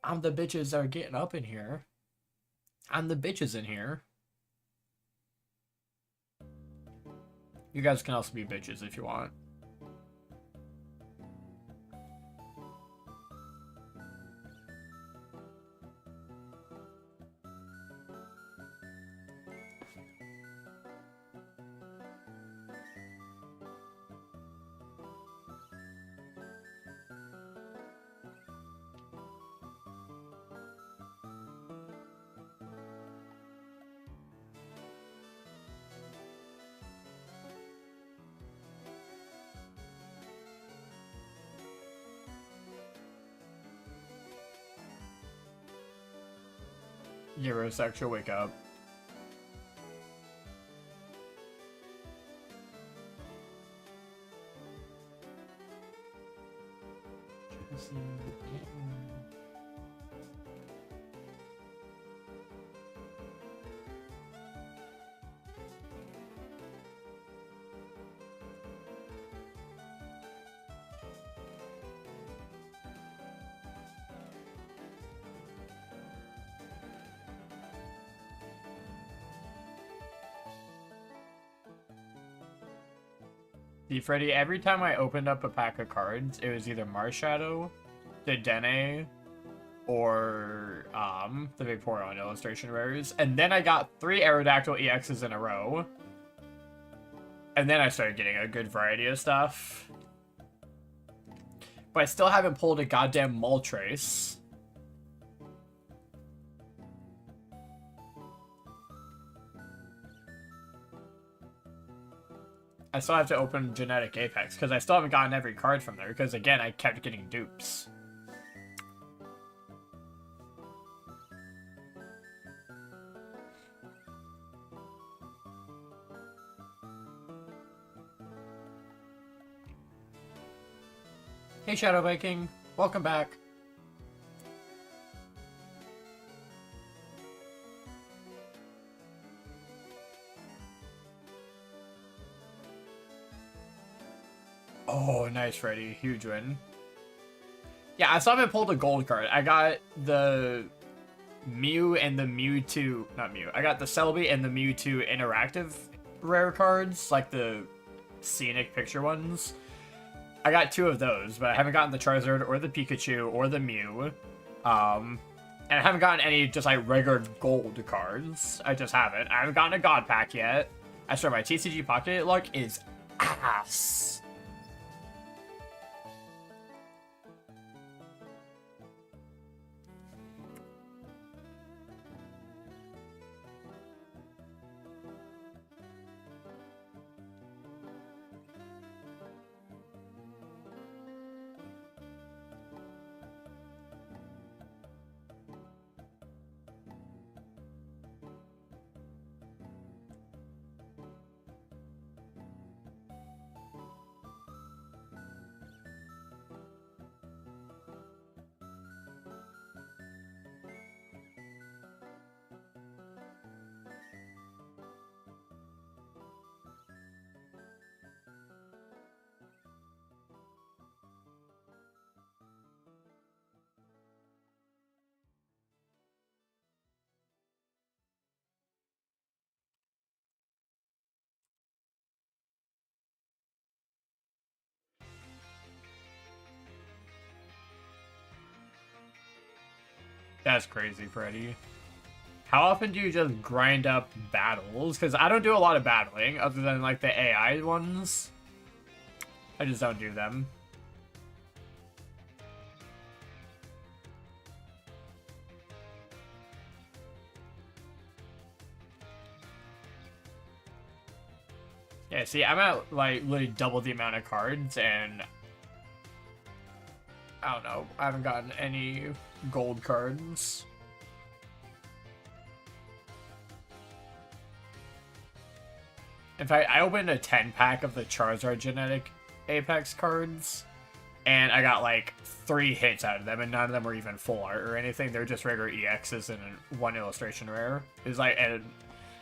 I'm the bitches that are getting up in here. I'm the bitches in here. You guys can also be bitches if you want. Eurosexual, wake up. See, Freddy, every time I opened up a pack of cards, it was either Marshadow, Dedenne, or the Vaporeon illustration rares. And then I got 3 Aerodactyl EXs in a row. And then I started getting a good variety of stuff. But I still haven't pulled a goddamn Moltres. I still have to open Genetic Apex, because I still haven't gotten every card from there, because again, I kept getting dupes. Hey Shadow Viking, welcome back. Oh, nice, Freddy. Huge win. Yeah, I still haven't pulled a gold card. I got the Mew and the Mewtwo... Not Mew. I got the Celebi and the Mewtwo interactive rare cards, like the scenic picture ones. I got 2 of those, but I haven't gotten the Charizard or the Pikachu or the Mew. And I haven't gotten any just like regular gold cards. I just haven't. I haven't gotten a God Pack yet. I swear my TCG Pocket luck is ass. That's crazy, Freddy. How often do you just grind up battles? Because I don't do a lot of battling, other than, like, the AI ones. I just don't do them. Yeah, see, I'm at, like, literally double the amount of cards, and I don't know, I haven't gotten any gold cards. In fact, I opened a 10-pack of the Charizard genetic Apex cards, and I got, like, 3 hits out of them, and none of them were even full art or anything. They're just regular EXs and 1 illustration rare. It was, like, an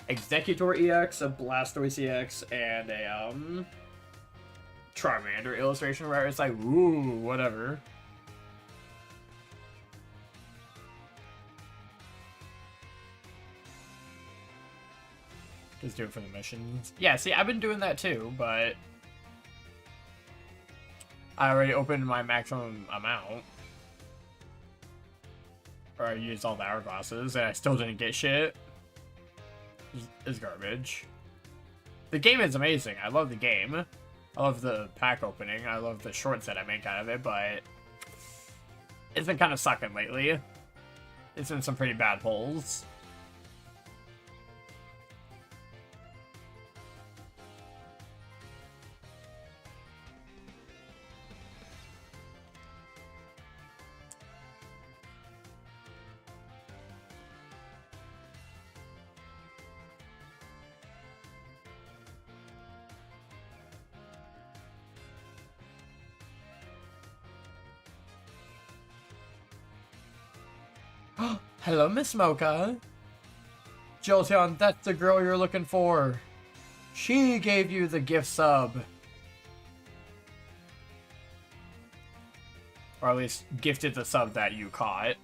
Executor EX, a Blastoise EX, and a, Charmander illustration rare. It's like, ooh, whatever. Just do it for the missions. Yeah, see, I've been doing that too, but I already opened my maximum amount. Or I used all the hourglasses, and I still didn't get shit. It's garbage. The game is amazing. I love the game. I love the pack opening. I love the shorts that I make out of it, but it's been kind of sucking lately. It's in some pretty bad holes. Hello, Miss Mocha. Jolteon, that's the girl you're looking for. She gave you the gift sub. Or at least gifted the sub that you caught.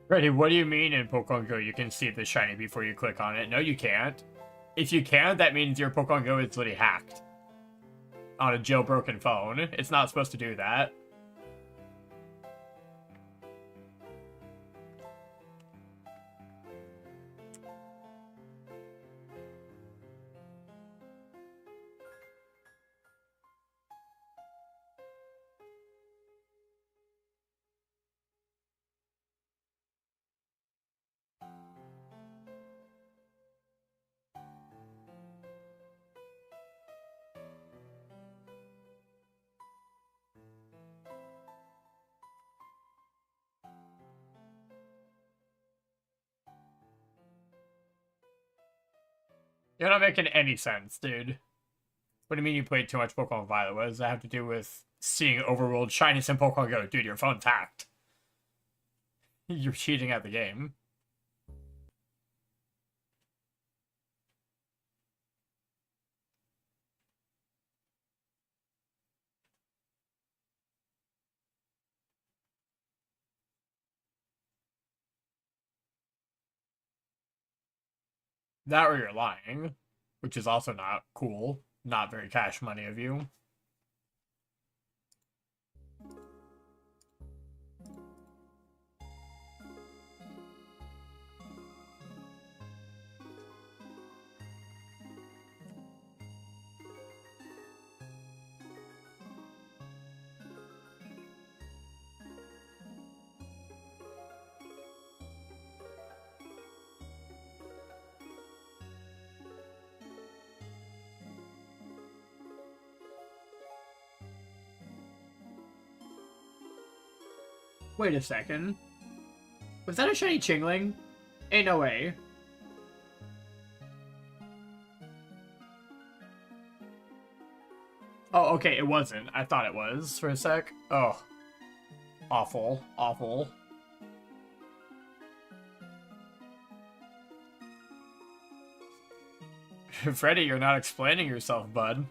Ready, what do you mean in Pokemon Go you can see the shiny before you click on it? No, you can't. If you can, that means your Pokemon Go is literally hacked. On a jailbroken phone. It's not supposed to do that. You're not making any sense, dude. What do you mean you played too much Pokemon Violet? What does that have to do with seeing overworld Shinies in Pokemon Go? Dude, your phone's hacked. You're cheating at the game. That or you're lying, which is also not cool. Not very cash money of you. Wait a second. Was that a shiny Chingling? Ain't no way. Oh, okay, it wasn't. I thought it was for a sec. Oh. Awful. Awful. Freddy, you're not explaining yourself, bud.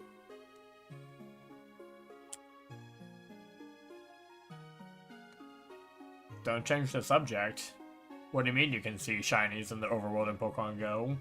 Don't change the subject. What do you mean you can see shinies in the overworld in Pokemon Go?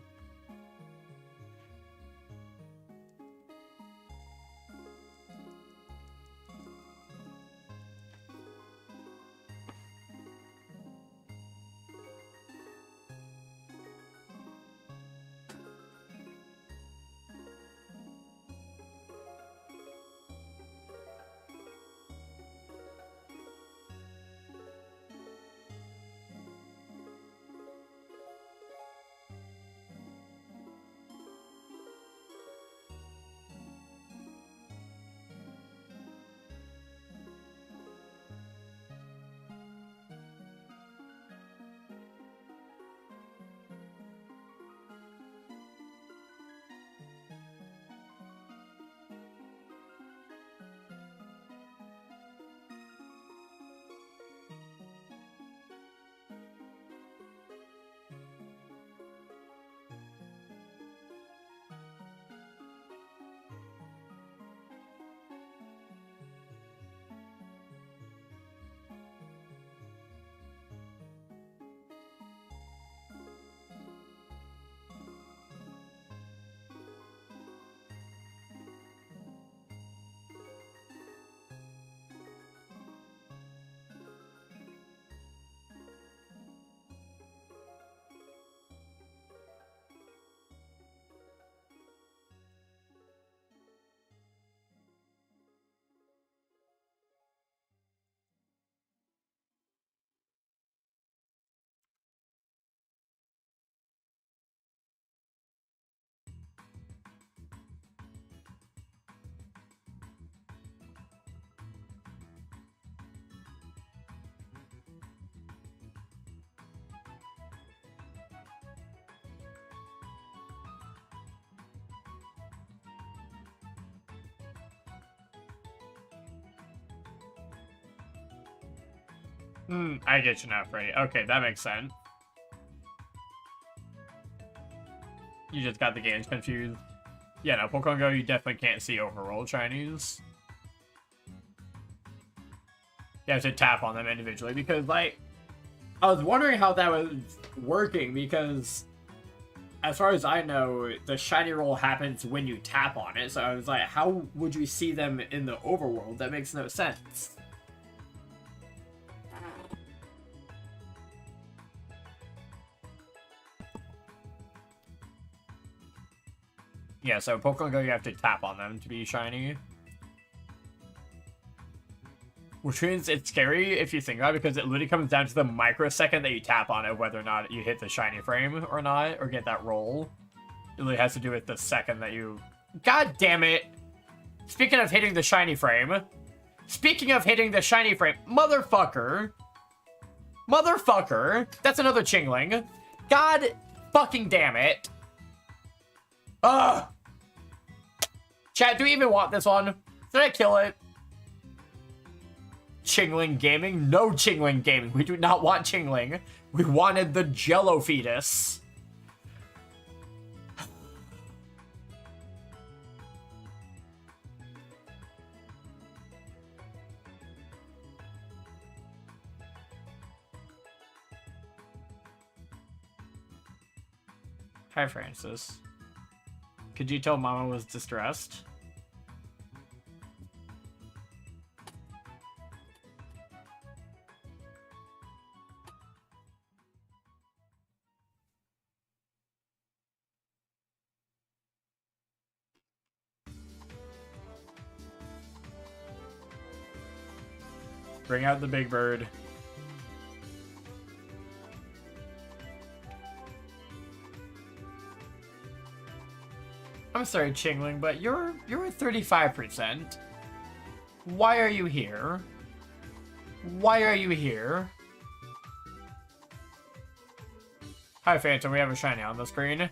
I get you now, Freddy. Okay, that makes sense. You just got the games confused. Yeah, no, Pokemon Go, you definitely can't see overworld shinies. You have to tap on them individually because, like, I was wondering how that was working because, as far as I know, the shiny roll happens when you tap on it. So I was like, how would you see them in the overworld? That makes no sense. Yeah, so Pokemon Go, you have to tap on them to be shiny. Which means it's scary if you think about it, because it literally comes down to the microsecond that you tap on it, whether or not you hit the shiny frame or not, or get that roll. It really has to do with the second that you... God damn it! Speaking of hitting the shiny frame... Speaking of hitting the shiny frame... Motherfucker! Motherfucker! That's another Chingling. God fucking damn it! Ah! Chat, do we even want this one? Did I kill it? Chingling Gaming? No Chingling Gaming. We do not want Chingling. We wanted the Jello fetus. Hi, Francis. Could you tell Mama was distressed? Bring out the big bird. I'm sorry, Chingling, but you're at 35%. Why are you here? Why are you here? Hi, Phantom. We have a shiny on the screen.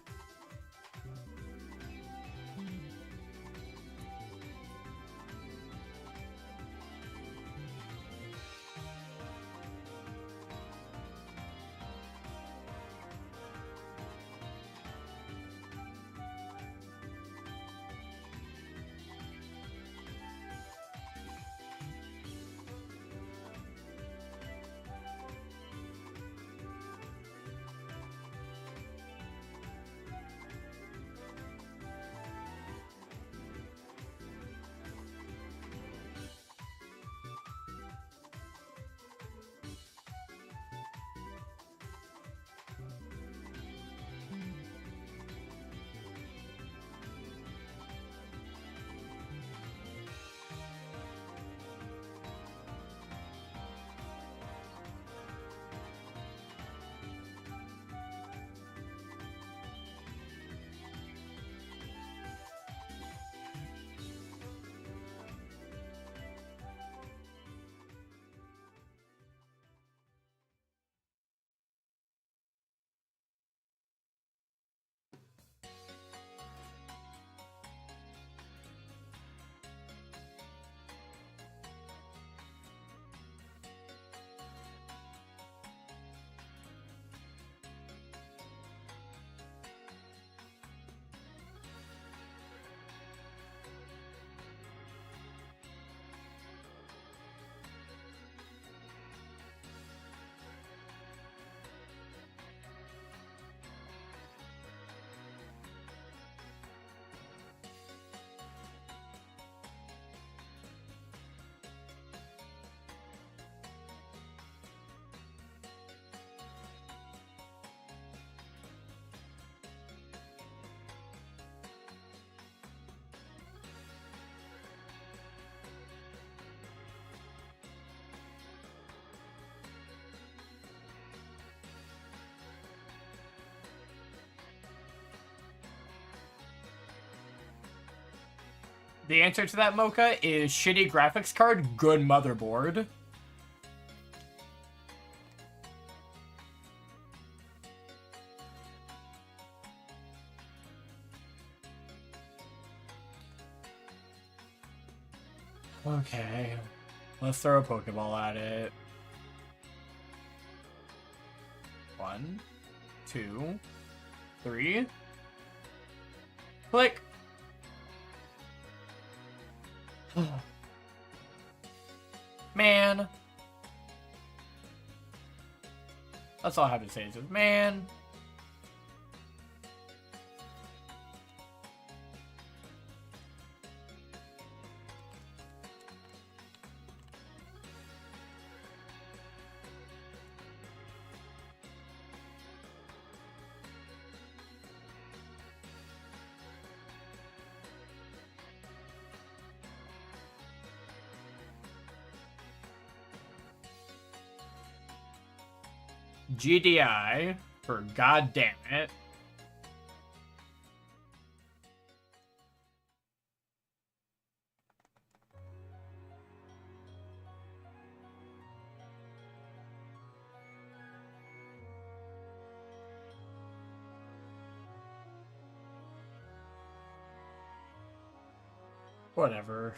The answer to that, Mocha, is shitty graphics card, good motherboard. Okay. Let's throw a Pokeball at it. 1, 2, 3. Click. Man. That's all I have to say is just, man. GDI for goddamn it. Whatever.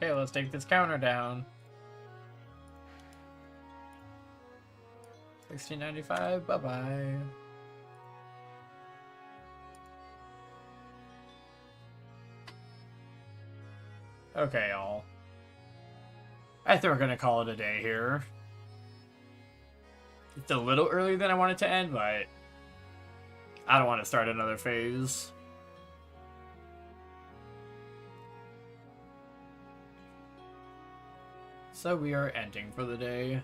Okay, let's take this counter down. 1695, bye-bye. Okay, y'all. I think we're gonna call it a day here. It's a little earlier than I wanted to end, but I don't want to start another phase. So we are ending for the day.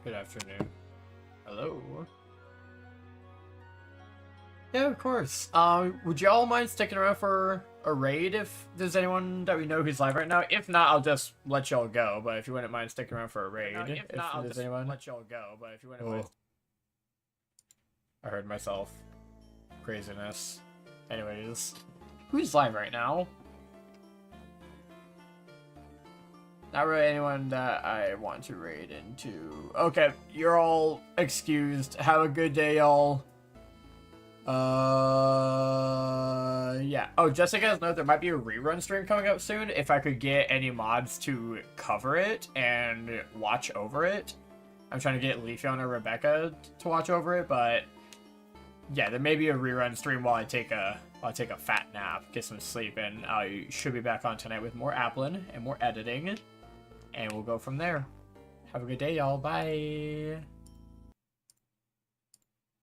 Good afternoon. Hello. Yeah, of course. Would y'all mind sticking around for a raid if there's anyone that we know who's live right now? If not, I'll just let y'all go. But if you wouldn't mind sticking around for a raid, if not, I'll just let y'all go. But if you wouldn't mind, I heard myself. Craziness. Anyways, who's live right now? Not really anyone that I want to raid into. Okay, you're all excused. Have a good day, y'all. Yeah. Oh, just so you guys know, there might be a rerun stream coming up soon. If I could get any mods to cover it and watch over it. I'm trying to get Leafeon or Rebecca to watch over it, but yeah, there may be a rerun stream while I take a fat nap, get some sleep, and I should be back on tonight with more Applin and more editing, and we'll go from there. Have a good day, y'all. Bye.